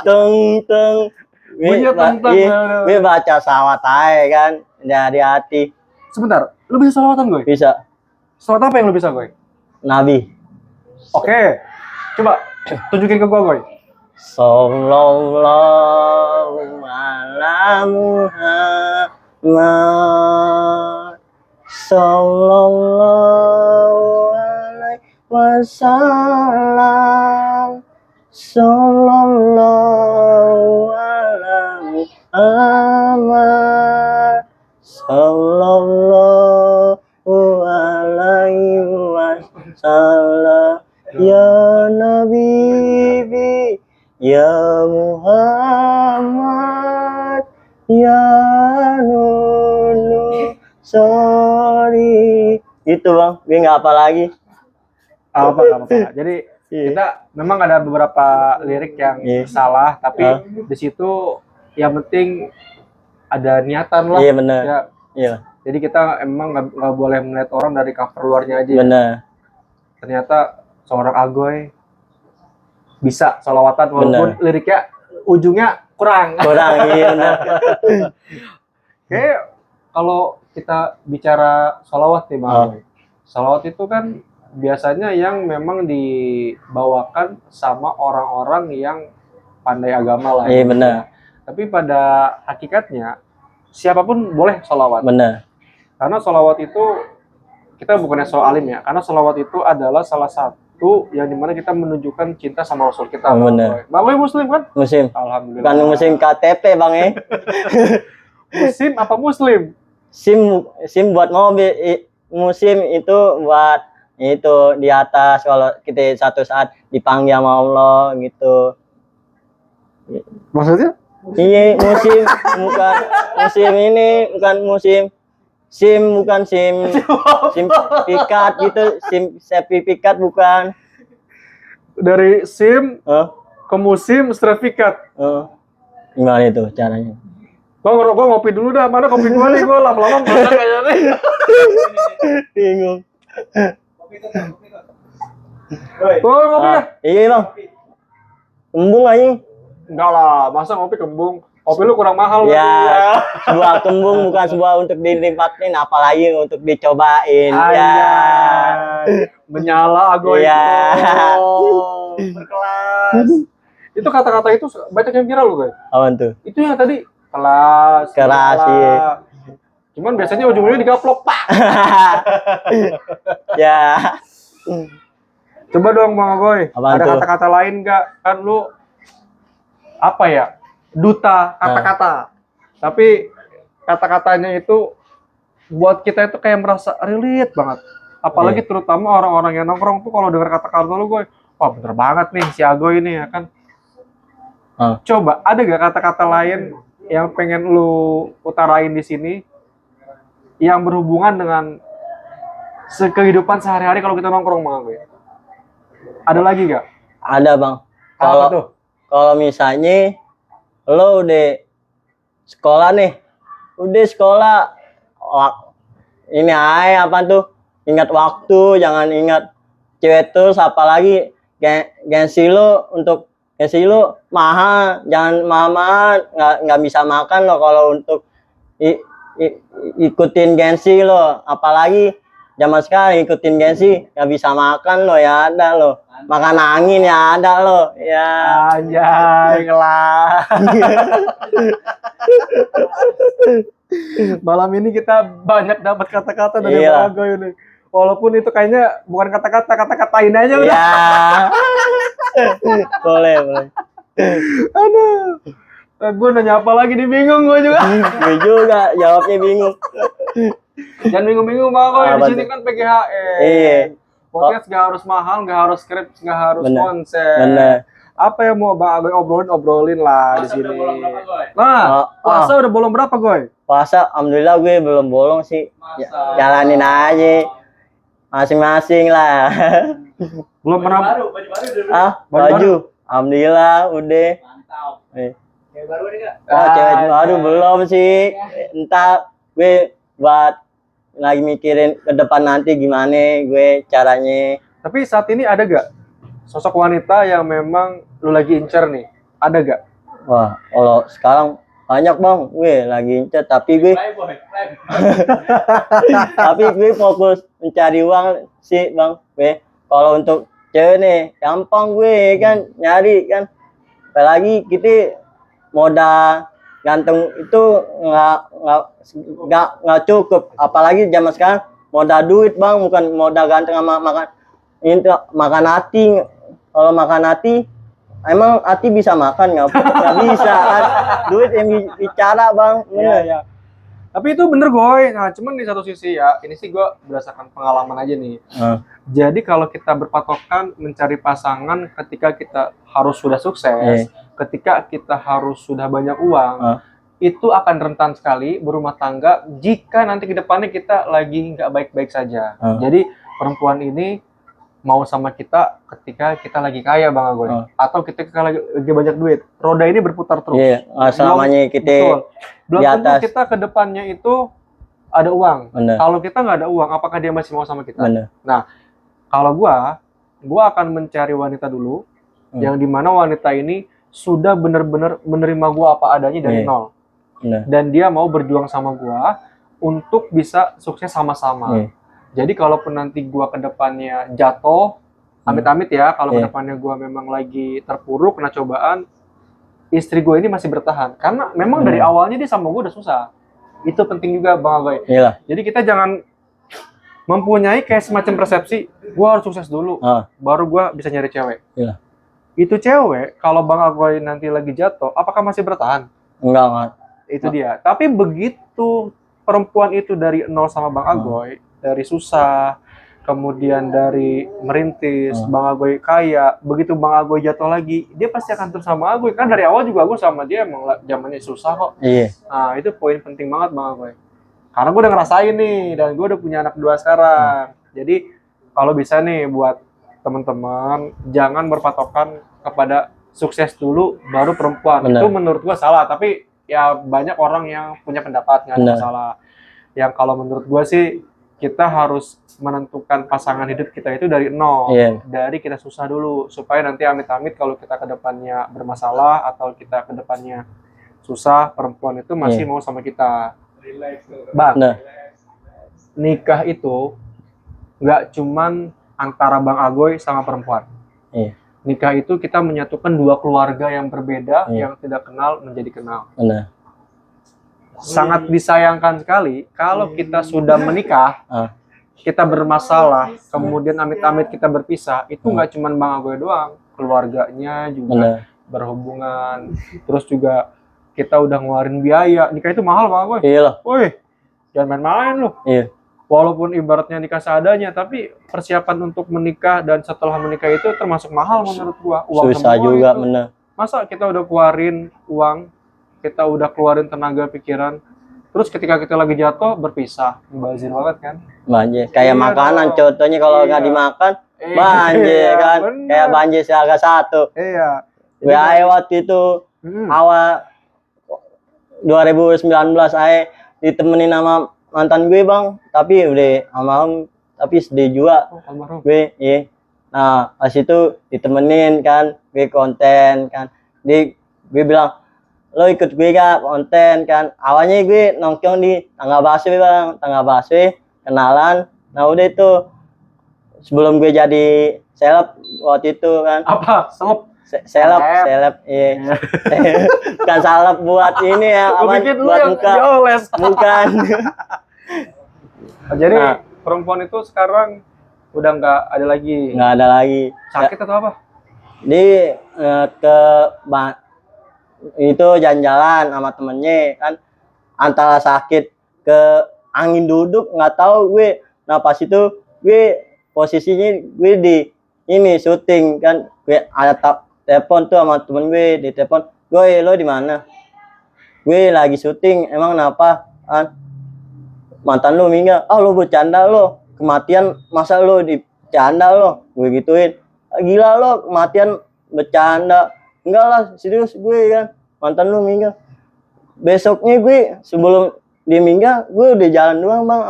Tung. Gue baca salawat aja kan dari hati. Sebentar, lu bisa salawatan goy? Bisa. Salawat apa yang lu bisa goy? Nabi. Oke. Coba tunjukin ke gue goy. Sallallahu ala Muhammad sallallahu alaihi wasallam sallallahu ala Muhammad sallallahu alaihi wasallam ya Nabi ya Muhammad, ya Nunu, sorry. Itu Bang, gue nggak apa lagi. Apa. Jadi kita memang ada beberapa lirik yang salah, tapi di situ yang penting ada niatan lah. Iya benar. Ya. Iya. Jadi kita emang nggak boleh melihat orang dari cover luarnya aja. Benar. Ternyata seorang Agoy bisa salawatan walaupun liriknya ujungnya kurang. Iya benar. Kayak kalau kita bicara sholawat nih Bang. Sholawat itu kan biasanya yang memang dibawakan sama orang-orang yang pandai agama lah. Iya benar. Tapi pada hakikatnya siapapun boleh sholawat. Benar. Karena sholawat itu kita bukannya so alim ya. Karena sholawat itu adalah salah satu yang dimana kita menunjukkan cinta sama Rasul kita. Benar. Bang Boy Muslim kan? Muslim. Alhamdulillah. Bukan musim KTP Bang ya. Muslim apa Muslim? SIM buat mobil, musim itu buat itu di atas kalau kita satu saat dipanggil sama Allah gitu. Maksudnya? Iya musim bukan musim ini bukan musim SIM bukan SIM sertifikat gitu SIM sertifikat bukan dari SIM ke musim sertifikat. Gimana itu caranya? Gua ngopi dulu dah, mana kopi gua nih, gua lama-lama makan kayaknya nih. Bingung. Gua ngopi ya? Iya Bang. Kembung aja. Enggak lah, masa ngopi kembung? Kopi lu kurang mahal. Ya, sebuah kembung bukan sebuah untuk dinikmatin, apalagi untuk dicobain. Ya. Menyala Agoy. Ya. Kelas. Itu kata-kata itu banyak yang viral loh, guys. Apaan tuh? Itu yang tadi kelas. Iya. Cuman biasanya ujung-ujungnya digaplok, Pak. Ya. Coba dong Bang Agoy. Ada tuh? kata-kata lain nggak? Kan lu apa ya? Duta kata-kata. Tapi kata-katanya itu buat kita itu kayak merasa relate banget. Apalagi terutama orang-orang yang nongkrong tuh kalau dengar kata-kata lu, Goy, wah bener banget nih si Agoy ini ya kan. Coba ada gak kata-kata lain yang pengen lu utarain di sini yang berhubungan dengan kehidupan sehari-hari kalau kita nongkrong, Bang Agoy? Ada lagi gak? Ada Bang. Kalau misalnya lo udah sekolah nih, ini aja apa tuh? Ingat waktu, jangan ingat cewek terus, apalagi gengsi lo mahal, jangan mahal, nggak bisa makan lo kalau untuk ikutin gengsi lo, apalagi zaman sekarang ikutin gengsi nggak bisa makan lo, ya ada lo makan angin ya ada lo ya. Anjay kelas. Malam ini kita banyak dapat kata-kata dari Bang Agoy ini. Walaupun itu kayaknya bukan kata-katain aja udah. Ya. boleh. Aduh. Gue nanya apa lagi nih, bingung gue juga. Gue juga jawabnya bingung. Jangan bingung-bingung Bang Agoy, di sini kan PGHM. Iya. Podcast gak harus mahal, gak harus skrip, gak harus konser. Bener. Apa yang mau Bang Agoy obrolin lah di sini. Nah, puasa udah bolong berapa, Goy? Puasa, alhamdulillah gue belum bolong sih. Jalanin aja, masing-masing lah. Belum pernah. Baju. Alhamdulillah udah. Cewek baru nih Kak? Cewek baru belum sih. Entar gue buat lagi mikirin ke depan nanti gimana gue caranya. Tapi saat ini ada gak sosok wanita yang memang lu lagi incer nih? Ada gak? Wah, kalau sekarang banyak Bang, gue lagi incer tapi gue fokus mencari uang sih Bang. Gue kalau untuk cewek nih gampang gue kan nyari kan. Apalagi kita modal ganteng itu nggak cukup, apalagi zaman sekarang modal duit Bang, bukan modal ganteng sama makan hati. Kalau makan hati, emang hati bisa makan nggak bisa kan, duit yang bicara Bang. Iya. Tapi itu bener Goy. Nah cuman di satu sisi ya, ini sih gue berdasarkan pengalaman aja nih. Jadi kalau kita berpatokan mencari pasangan ketika kita harus sudah sukses, ketika kita harus sudah banyak uang, itu akan rentan sekali berumah tangga jika nanti ke depannya kita lagi nggak baik-baik saja. Jadi perempuan ini mau sama kita ketika kita lagi kaya Bang Agoy, atau ketika lagi banyak duit. Roda ini berputar terus. Selamanya kita belum tentu kita ke depannya itu ada uang. Kalau kita nggak ada uang, apakah dia masih mau sama kita? Nah, kalau gua akan mencari wanita dulu, yang dimana wanita ini sudah benar-benar menerima gua apa adanya dari nol. Dan dia mau berjuang sama gua untuk bisa sukses sama-sama. Jadi kalaupun nanti gua ke depannya jatuh, amit-amit ya, kalau ke depannya gua memang lagi terpuruk kena cobaan, istri gue ini masih bertahan karena memang dari awalnya dia sama gue udah susah. Itu penting juga Bang Agoy. Jadi kita jangan mempunyai kayak semacam persepsi gue harus sukses dulu baru gue bisa nyari cewek. Itu cewek kalau Bang Agoy nanti lagi jatuh apakah masih bertahan? Enggak. Itu dia. Tapi begitu perempuan itu dari nol sama Bang Agoy, dari susah, kemudian dari merintis, Bang Agoy kaya, begitu Bang Agoy jatuh lagi, dia pasti akan terus sama Agoy. Kan dari awal juga gue sama dia emang zamannya susah kok. Nah, itu poin penting banget Bang Agoy. Karena gue udah ngerasain nih, dan gue udah punya anak 2 sekarang. Jadi, kalau bisa nih buat teman-teman, jangan berpatokan kepada sukses dulu, baru perempuan. Itu menurut gue salah, tapi ya banyak orang yang punya pendapat, nggak ada masalah. Yang kalau menurut gue sih, kita harus menentukan pasangan hidup kita itu dari nol, dari kita susah dulu, supaya nanti amit-amit kalau kita ke depannya bermasalah atau kita ke depannya susah, perempuan itu masih mau sama kita. Bang, nikah itu nggak cuman antara Bang Agoy sama perempuan. Nikah itu kita menyatukan 2 keluarga yang berbeda, yang tidak kenal menjadi kenal. Sangat disayangkan sekali kalau kita sudah menikah, kita bermasalah, kemudian amit-amit kita berpisah, itu nggak cuma Bang Agoy doang, keluarganya juga berhubungan, terus juga kita udah ngeluarin biaya. Nikah itu mahal Bang Agoy. Woi, jangan main-main loh. Walaupun ibaratnya nikah seadanya, tapi persiapan untuk menikah dan setelah menikah itu termasuk mahal menurut gua. Uang susah juga, bener. Masa kita udah keluarin uang, kita udah keluarin tenaga pikiran, terus ketika kita lagi jatuh berpisah, mubazir banget kan? Banjir, kayak makanan contohnya kalau nggak dimakan, banjir kan? Bener. Kayak banjir seharga 1. Gue waktu itu awal 2019 ditemenin sama mantan gue Bang, tapi udah almarhum, tapi sedih juga. Gue, nah pas itu ditemenin kan, gue konten kan, gue bilang, lo ikut gue gak konten kan. Awalnya gue nongkrong di Tangga Baswe Bang, Tangga Baswe, kenalan. Nah udah itu sebelum gue jadi seleb waktu itu kan. Apa? Seleb, iya. Bukan salep buat ini ya, buat muka. Bukan. Jadi perempuan itu sekarang udah nggak ada lagi. Nggak ada lagi. Sakit atau apa? Di itu jalan-jalan sama temennya kan, antara sakit ke angin duduk nggak tahu gue. Nah pas itu gue posisinya gue di ini syuting kan, gue ada telepon tuh sama temen gue, di telepon, gue lo di mana? Gue lagi syuting, emang kenapa? Kan mantan lo meninggal. Lo bercanda lo, kematian masa lo dicanda lo? Gue gituin, gila lo kematian bercanda. Enggak lah, serius gue kan, mantan lu meninggal. Besoknya gue sebelum dia meninggal, gue udah jalan doang Bang,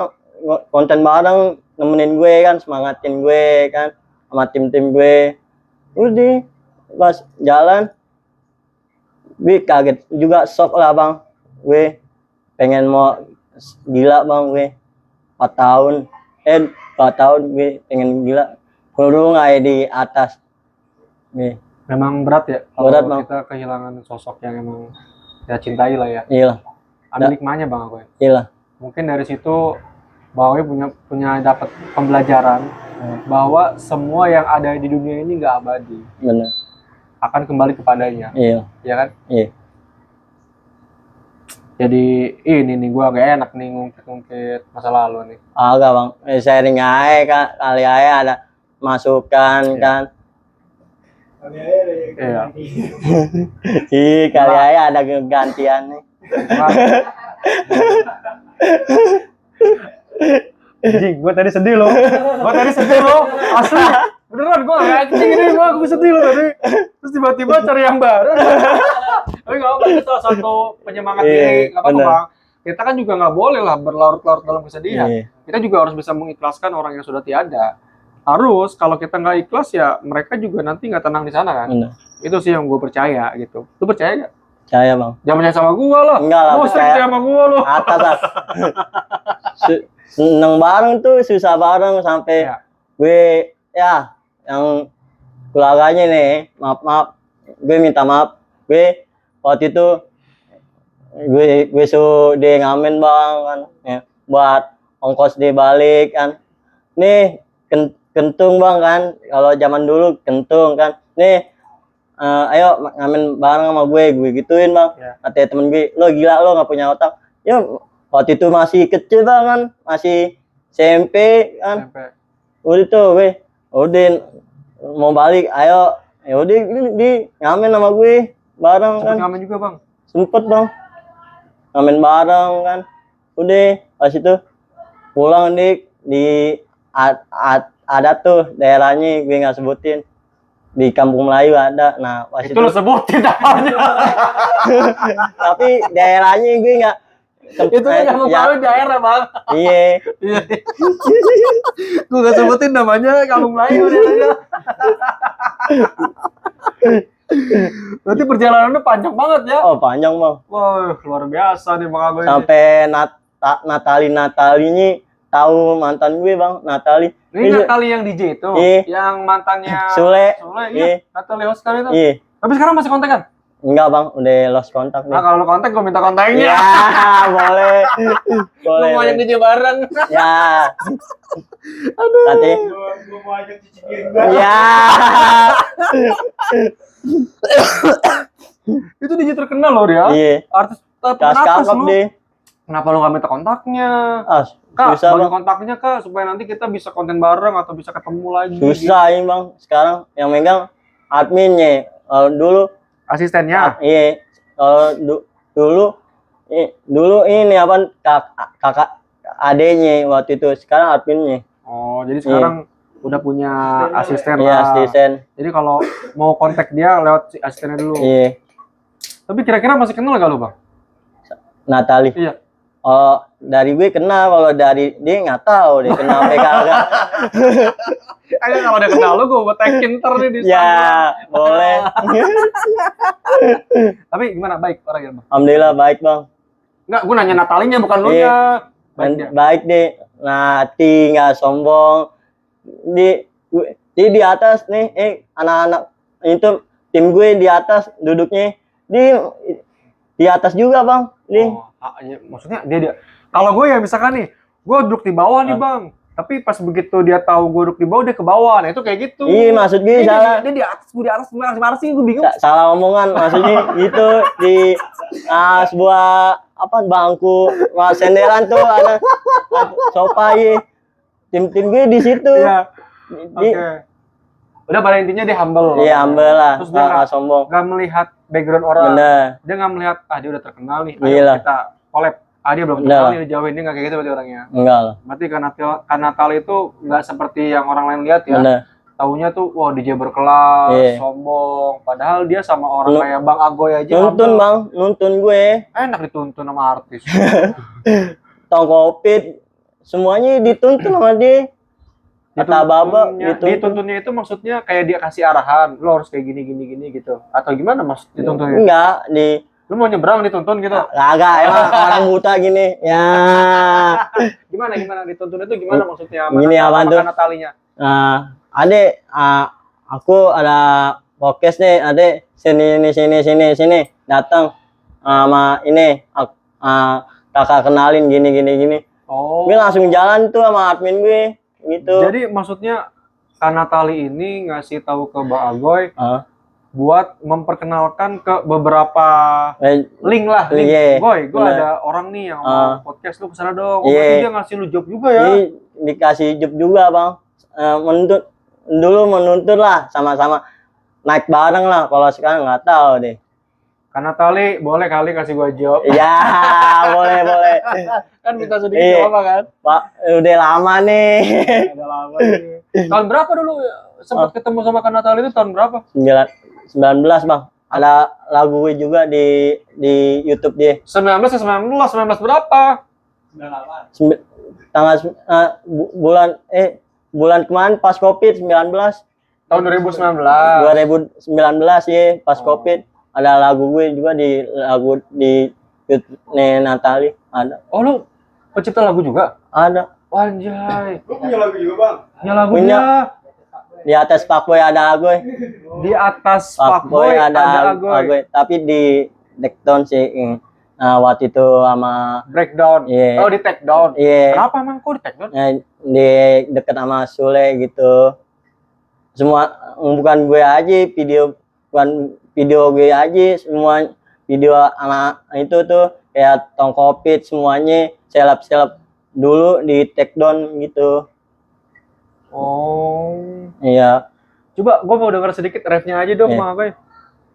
konten bareng, nemenin gue kan, semangatin gue kan, sama tim-tim gue. Udah pas jalan, gue kaget juga, shock lah Bang. Gue pengen mau gila Bang, gue 4 tahun gue pengen gila, kurung aja di atas. Gue memang berat ya kalau kita kehilangan sosok yang emang kita cintai lah ya. Ada hikmahnya Bang Agoy. Mungkin dari situ Bang Agoy punya dapat pembelajaran bahwa semua yang ada di dunia ini nggak abadi. Benar. Akan kembali kepadanya. Iya kan? Iya. Jadi ini nih gue gak enak nih ngungkit masa lalu nih. Agak Bang, sharing aja kan, kali aja ada masukan kan. Iya. Kali aja ada gantian nih. Anjing, gue tadi sedih loh. Asli. Beneran gue gak acting ini, gue sedih loh tadi. Terus tiba-tiba cari yang baru. Tapi gak apa-apa, itu salah satu penyemangat diri. Gak apa-apa Bang. Kita kan juga gak boleh lah berlarut-larut dalam kesedihan. Kita juga harus bisa mengikhlaskan orang yang sudah tiada. Harus, kalau kita nggak ikhlas ya mereka juga nanti nggak tenang di sana kan. Itu sih yang gue percaya gitu. Lu percaya nggak? Percaya bang. Jangan percaya sama gua loh. Enggak lah. Gua percaya sama gua loh. Atas lah. Seneng bareng tuh, susah bareng sampai gue ya yang keluarganya nih, maaf, gue minta maaf. Gue waktu itu gue suruh dia ngamen bang kan, ya, buat ongkos dia balik kan. Nih kentung bang kan, kalau zaman dulu kentung kan. Nih ayo ngamen bareng sama gue gituin bang. Kata temen gue, lo gila lo nggak punya otak. Ya waktu itu masih kecil bang kan, masih SMP kan. Udah tuh gue, udah mau balik, ayo. Ya udah di ngamen sama gue bareng kan. Ngamen juga bang. Sempet bang, ngamen bareng kan. Udah pas itu pulang di ada tuh daerahnya gue nggak sebutin, di Kampung Melayu ada. Nah pas itu lo sebutin namanya. Tapi daerahnya gue nggak. Itu yang mau tahu daerah bang. Iya. Gue nggak sebutin namanya, Kampung Melayu daerahnya. Berarti perjalanannya panjang banget ya? Oh panjang bang. Wah luar biasa nih bang Agoy. Sampai Natali tahu mantan gue bang, Natali. Ini Natali yang DJ itu, yang mantannya Sule. Iya. Natali Oscar itu. Iya. Tapi sekarang masih kontak kan? Enggak bang, udah lost kontak nih. Nah kalau kontak gue minta kontaknya. Ya boleh. Boleh. Gue mau ajak DJ bareng. Ya. Aduh. Nanti. Gue mau ajak cici gue. Ya. Itu DJ terkenal loh dia. Iya. Artis atas lu. Kenapa lu gak minta kontaknya? Kak, susah bagi kontaknya kak, supaya nanti kita bisa konten bareng atau bisa ketemu lagi. Susah ini bang, sekarang yang megang adminnya. Dulu asistennya. Iya. Dulu ini apa kakak adenya waktu itu, sekarang adminnya. Oh, jadi sekarang udah punya asisten lah. Asisten. Jadi kalau mau kontak dia lewat si asistennya dulu. Iya. Tapi kira-kira masih kenal gak lu bang? Natali. Iya. Oh, dari gue kenal, kalau dari dia nggak tahu dia kenal kagak. Kayaknya kalau dia kenal lu gue tekin ntar nih di sana. Ya, boleh. Tapi gimana, baik orangnya bang? Alhamdulillah baik bang. Enggak, gue nanya Natalinya bukan lu nya. Baik deh. Nati nggak sombong. Di atas nih, anak-anak itu tim gue di atas duduknya di atas juga bang. Maksudnya dia kalau gue ya misalkan nih gue duduk di bawah nih bang, tapi pas begitu dia tahu gue duduk di bawah dia ke bawah. Nah itu kayak gitu. Iya maksud gue salah. Dia di atas, gue di atas, gimana sih, gue bingung. Salah omongan maksudnya gitu. Di sebuah bangku senderan tuh ada sofa tim gue di situ. Iya. Oke. Udah pada intinya dia humble. Iya humble lah. Terus dia nggak sombong. Nggak melihat background orang. Bener. Dia nggak melihat dia udah terkenal nih. Ayo kita collab. Dia belum terkenal nih, dijauhin. Dia nggak kayak gitu berarti orangnya. Enggak lah. Berarti karena Natali itu nggak seperti yang orang lain lihat ya. Bener. Taunya tuh wah DJ berkelas, sombong. Padahal dia sama orang kayak Bang Agoy aja. Nuntun gue. Enak dituntun sama artis. Tong Covid semuanya dituntun sama dia. Kata Baba dituntunnya itu maksudnya kayak dia kasih arahan, lo harus kayak gini gitu. Atau gimana mas dituntunnya? Enggak, lu mau nyebrang dituntun gitu? Kagak, emang orang buta gini. Ya. Gimana dituntun itu gimana maksudnya? Gini apa tuh? Natalinya. Adek, aku ada podcast nih, adek sini datang sama ini kakak kenalin gini. Oh. Gue langsung jalan tuh sama admin gue. Gitu. Jadi maksudnya Kak Natali ini ngasih tahu ke Bang Agoy buat memperkenalkan ke beberapa link lah. Goy, gue ada orang nih yang mau podcast, lu kesana dong. Berarti dia ngasih lu job juga ya? Dikasih job juga bang. Menuntut lah, sama-sama naik bareng lah. Kalau sekarang nggak tahu deh. Kak Natali boleh kali kasih gua job. Iya, boleh. Kan minta sedikit apa kan? Pak, udah lama nih. Udah lama nih. Tahun berapa dulu sempat ketemu sama Kak Natali itu tahun berapa? 19 bang. Ada lagu gue juga di YouTube dia. 19 berapa? 98. Tanggal bulan kemarin pas Covid 19. Tahun 2019 ya pas Covid. ada lagu gue juga di lagu di YouTube Natali ada. Oh, lu pencipta lagu juga? Ada. Anjay. Lu punya lagu juga, Bang? Punya lagu Punya. dia. Di atas Fuckboy ada Agoy. Di atas Fuckboy Fuckboy ada Agoy. Agoy. Tapi di Dekton sih. Waktu itu sama Breakdown. Iya. Oh, di take down. Iya. Kenapa emang kok di take down? Di deket sama Sule gitu. Semua bukan gue aja bukan video gue aja, semua video anak itu tuh kayak Tongkopit semuanya seleb dulu di take down gitu. Oh. Iya. Coba gue mau denger sedikit refnya aja dong, Iya. Bang Agoy.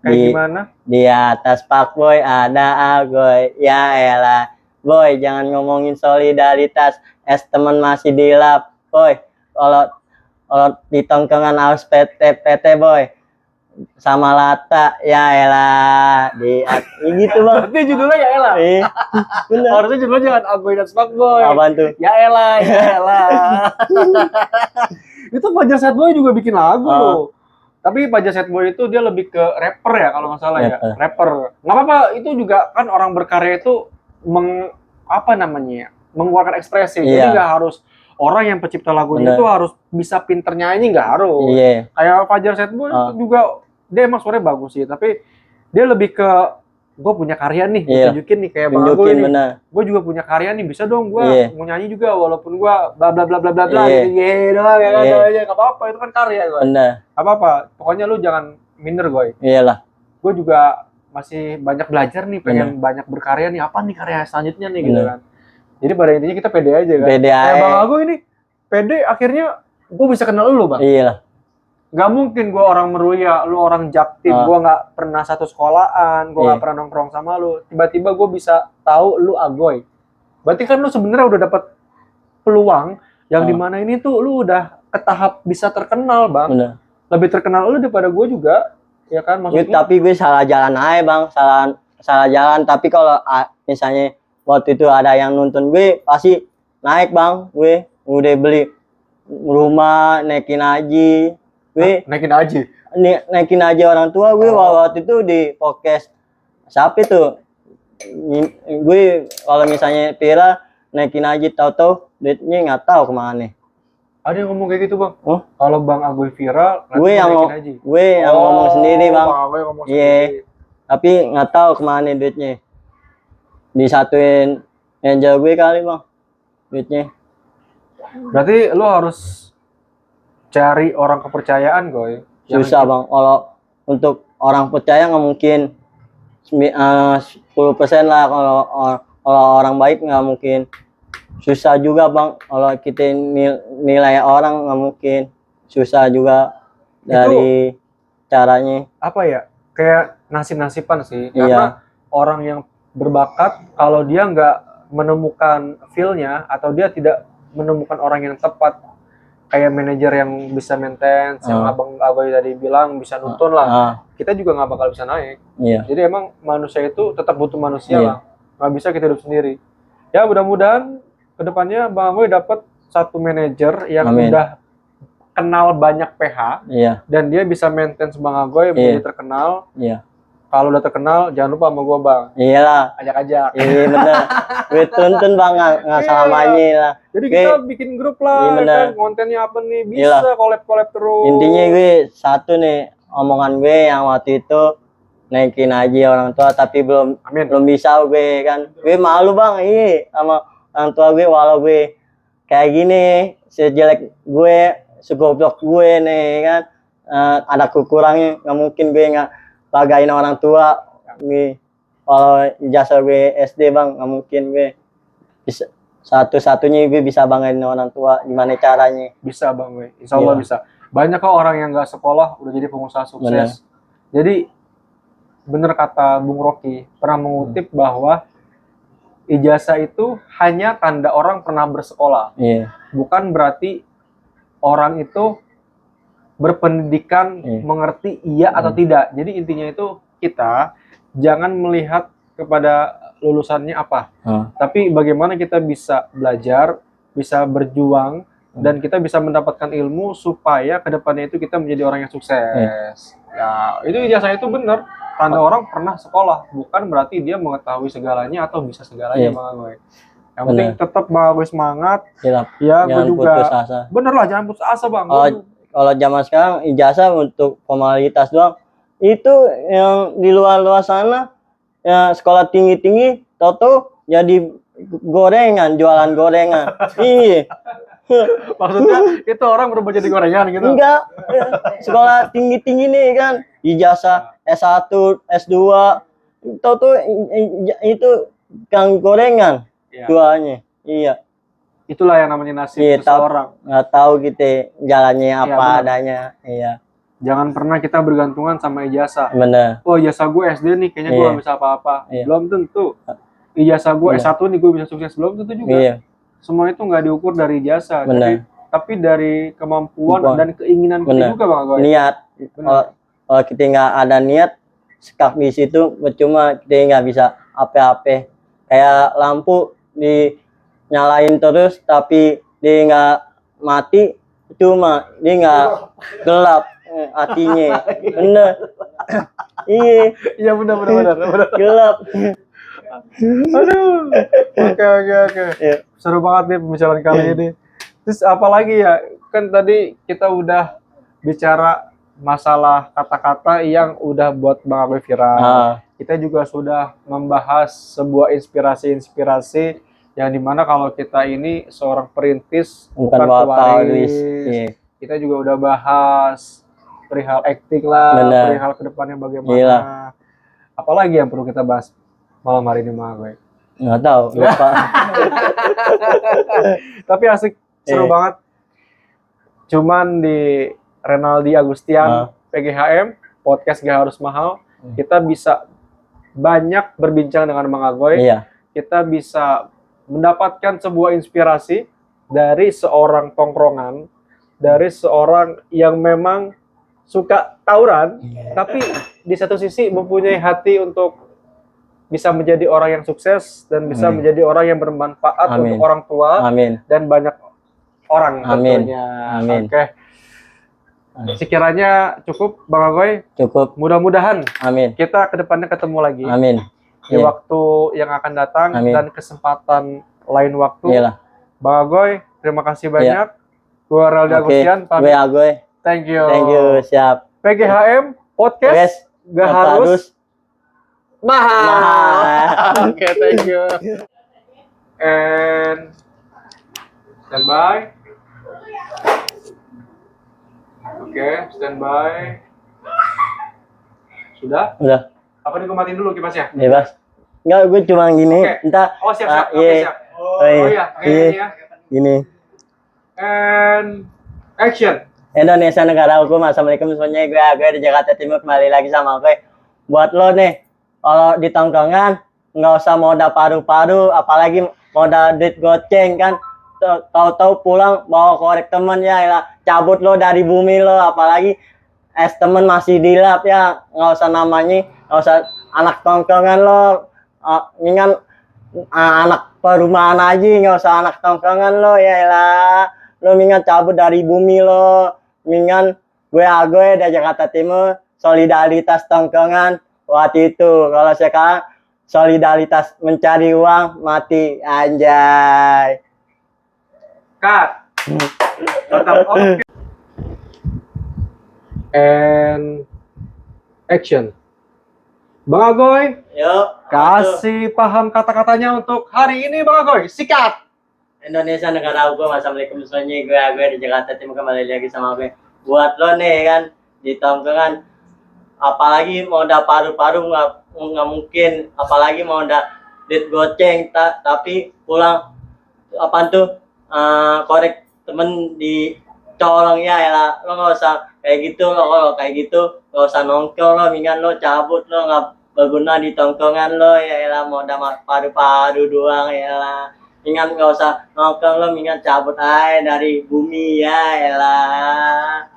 Kayak gimana? Di atas Fuckboy ada Agoy. Ya elah. Boy, jangan ngomongin solidaritas. Temen masih dilap. Boy, kalau di tongkongan harus PT boy. Sama Lata. Ya elah. Gitu bang. Berarti judulnya ya elah. Bener. Harusnya judulnya jangan Agoy dan Fuckboy. Apaan tuh? Ya elah, ya elah. Itu Fajar Sad Boy juga bikin lagu loh. Tapi Fajar Sad Boy itu dia lebih ke rapper ya kalau nggak salah ya. Rapper. Nggak apa-apa, itu juga kan orang berkarya itu mengeluarkan ekspresi. Jadi nggak harus orang yang pencipta lagunya itu harus bisa pinter nyanyi, nggak harus. Kayak Fajar Sad Boy juga dia emang suaranya bagus sih, tapi dia lebih ke gue punya karya nih, tunjukin nih kayak Bang Agoy nih. Gue juga punya karya nih, bisa dong gue mau nyanyi juga walaupun gue bla bla bla bla bla bla doang ya nggak apa-apa, itu kan karya gue. Nggak apa-apa, pokoknya lu jangan minder gue. Iyalah. Gue juga masih banyak belajar nih, pengen banyak berkarya nih, apa nih karya selanjutnya nih gitu kan. Jadi pada intinya kita pede aja kan. Pede aja. Kayak Bang Agoy ini pede, akhirnya gue bisa kenal lu Bang. Iyalah. Gak mungkin gue orang Meruya, lu orang Jaktim, gue nggak pernah satu sekolahan, gue nggak pernah nongkrong sama lu. Tiba-tiba gue bisa tahu lu Agoy. Berarti kan lu sebenarnya udah dapat peluang yang dimana ini tuh lu udah ke tahap bisa terkenal bang. Bener. Lebih terkenal lu daripada gue juga, ya kan maksudnya. Tapi gue salah jalan aja bang, salah jalan. Tapi kalau misalnya waktu itu ada yang nonton gue, pasti naik bang. Gue udah beli rumah, naikin haji. Gue naikin aja orang tua gue waktu itu di podcast siapa itu gue kalau misalnya Pira naikin aja tahu-tahu duitnya nggak tahu kemana. Ada yang ngomong kayak gitu bang? Kalau Bang Agoy viral, gue yang ngomong sendiri bang. Iya. Tapi nggak tahu kemana duitnya. Disatuin angel gue kali bang duitnya. Berarti lo harus cari orang kepercayaan Goy. Susah bang, kalau untuk orang percaya nggak mungkin 10% lah, kalau orang baik nggak mungkin. Susah juga bang, kalau kita nilai orang nggak mungkin. Susah juga dari caranya. Apa ya, kayak nasib-nasiban sih. Karena orang yang berbakat, kalau dia nggak menemukan feel-nya atau dia tidak menemukan orang yang tepat, kayak manajer yang bisa maintain, yang Abang Agoy tadi bilang bisa nuntun lah, kita juga nggak bakal bisa naik. Jadi emang manusia itu tetap butuh manusia lah, nggak bisa kita hidup sendiri. Ya mudah-mudahan kedepannya Bang Agoy dapat satu manajer yang udah kenal banyak PH, dan dia bisa maintain Bang Agoy menjadi terkenal. Kalau udah terkenal, jangan lupa sama gua bang. Iyalah. Ajak-ajak. Iya bener. Gue tuntun bang, nggak selamanya lah. Jadi kita bikin grup lah, kan kontennya apa nih, bisa collab-collab terus. Intinya gue satu nih, omongan gue yang waktu itu naikin aja orang tua, tapi belum bisa gue kan. Gue malu bang, sama orang tua gue, walau gue kayak gini, sejelek gue, segoblok gue nih kan, ada kekurangannya, nggak mungkin gue nggak bagain orang tua gue. Kalau ijazah gue SD bang, nggak mungkin gue bisa. Satu-satunya gue bisa banggain orang tua, gimana caranya? Bisa bang gue, insya Allah bisa. Banyak kok orang yang nggak sekolah udah jadi pengusaha sukses. Jadi bener kata Bung Rocky pernah mengutip bahwa ijazah itu hanya tanda orang pernah bersekolah. Bukan berarti orang itu berpendidikan, mengerti iya atau tidak. Jadi intinya itu kita jangan melihat kepada lulusannya apa, tapi bagaimana kita bisa belajar, bisa berjuang, dan kita bisa mendapatkan ilmu supaya kedepannya itu kita menjadi orang yang sukses. Ya itu ijazah itu benar. tanda orang pernah sekolah, bukan berarti dia mengetahui segalanya atau bisa segalanya, Bang Agoy. Yang penting tetap Bang Agoy semangat. Ya, gue juga. Putus asa. Bener lah, jangan putus asa, Bang. Kalau zaman sekarang ijazah untuk formalitas doang. Itu yang di luar sana ya sekolah tinggi-tinggi, toto jadi gorengan, jualan gorengan. Iya. Maksudnya itu orang berubah jadi gorengan gitu? Enggak, sekolah tinggi-tinggi nih kan, ijazah S1, S2, toto itu kang gorengan, duanya. Iya. Itulah yang namanya nasib seseorang. Nggak tahu kita jalannya apa adanya. Iya. Jangan pernah kita bergantungan sama ijazah. Bener. Oh, ijazah gue SD nih, kayaknya gue gak bisa apa-apa. Belum tentu. Ijazah gue S1 nih, gue bisa sukses. Belum tentu juga. Iya. Semua itu nggak diukur dari ijazah. Tapi dari kemampuan dan keinginan kita juga, Bang Agoy. Niat. Kalau kita nggak ada niat, stuck di situ, percuma kita nggak bisa apa-apa. Kayak lampu dinyalain terus, tapi dia nggak mati, cuma dia nggak gelap hatinya. Bener. Iya bener. Gelap. Aduh. Oke. Seru banget nih pembicaraan kali ini. Terus apalagi ya, kan tadi kita udah bicara masalah kata-kata yang udah buat Bang Agoy viral. Kita juga sudah membahas sebuah inspirasi yang dimana kalau kita ini seorang perintis, bukan pewaris. Kita juga udah bahas perihal acting lah, perihal kedepannya bagaimana. Apalagi yang perlu kita bahas malam hari ini, Bang Agoy? Nggak tahu, lupa. Tapi asik, seru banget. Cuman di Renaldi Agustian PGHM, podcast Gak Harus Mahal, kita bisa banyak berbincang dengan Bang Agoy. Kita bisa mendapatkan sebuah inspirasi dari seorang tongkrongan, dari seorang yang memang suka tawuran, tapi di satu sisi mempunyai hati untuk bisa menjadi orang yang sukses dan bisa menjadi orang yang bermanfaat untuk orang tua dan banyak orang tentunya. Oke. Sekiranya cukup, Bang Agoy. Cukup. Mudah-mudahan kita kedepannya ketemu lagi. Di waktu yang akan datang dan kesempatan lain waktu. Bang Agoy, terima kasih banyak. Gue Renaldi Agustian. Gue Agoy. Thank you. Siap. PGHM Podcast Gak Harus Mahal. Oke, thank you. And standby. Oke, standby. Sudah? Udah. Apa nih gue matiin dulu kipasnya? Bebas. Enggak, gue cuma gini. Entah. Oh, siap. Siap. Gini. And action. Indonesia negara hukum. Assalamualaikum semuanya. Gue di Jakarta Timur, kembali lagi sama gue. Buat lo nih, kalau di tongkrongan nggak usah modal paru-paru, apalagi modal duit goceng kan. Tahu-tahu pulang bawa korek temen ya, cabut lo dari bumi lo, apalagi es temen masih dilap ya, nggak usah namanya, nggak usah anak tongkrongan lo, ingat anak perumahan aja, nggak usah anak tongkrongan lo ya lah, lo mingan cabut dari bumi lo, mingan gue Agoy dari Jakarta Timur, solidaritas tongkrongan waktu itu. Kalau sekarang solidaritas mencari uang mati, anjay. Cut. Okay. And action. Bang Agoy, yuk, kasih paham kata-katanya untuk hari ini, Bang Agoy. Sikat. Indonesia negara hukum. Assalamualaikum semuanya. Gue Agoy di Jakarta Timur, kembali lagi sama gue. Buat lo nih kan di tongkrongan, apalagi mau udah paru-paru nggak mungkin, apalagi mau udah duit goceng, tapi pulang apaan tuh korek temen di colong ya lah, lo nggak usah kayak gitu lo. Kalau kayak gitu nggak usah nongkrong lo, mendingan lo cabut, lo nggak berguna di tongkrongan lo ya lah, mau udah paru-paru doang ya lah, mendingan nggak usah nongkrong lo, mendingan cabut aja dari bumi ya lah.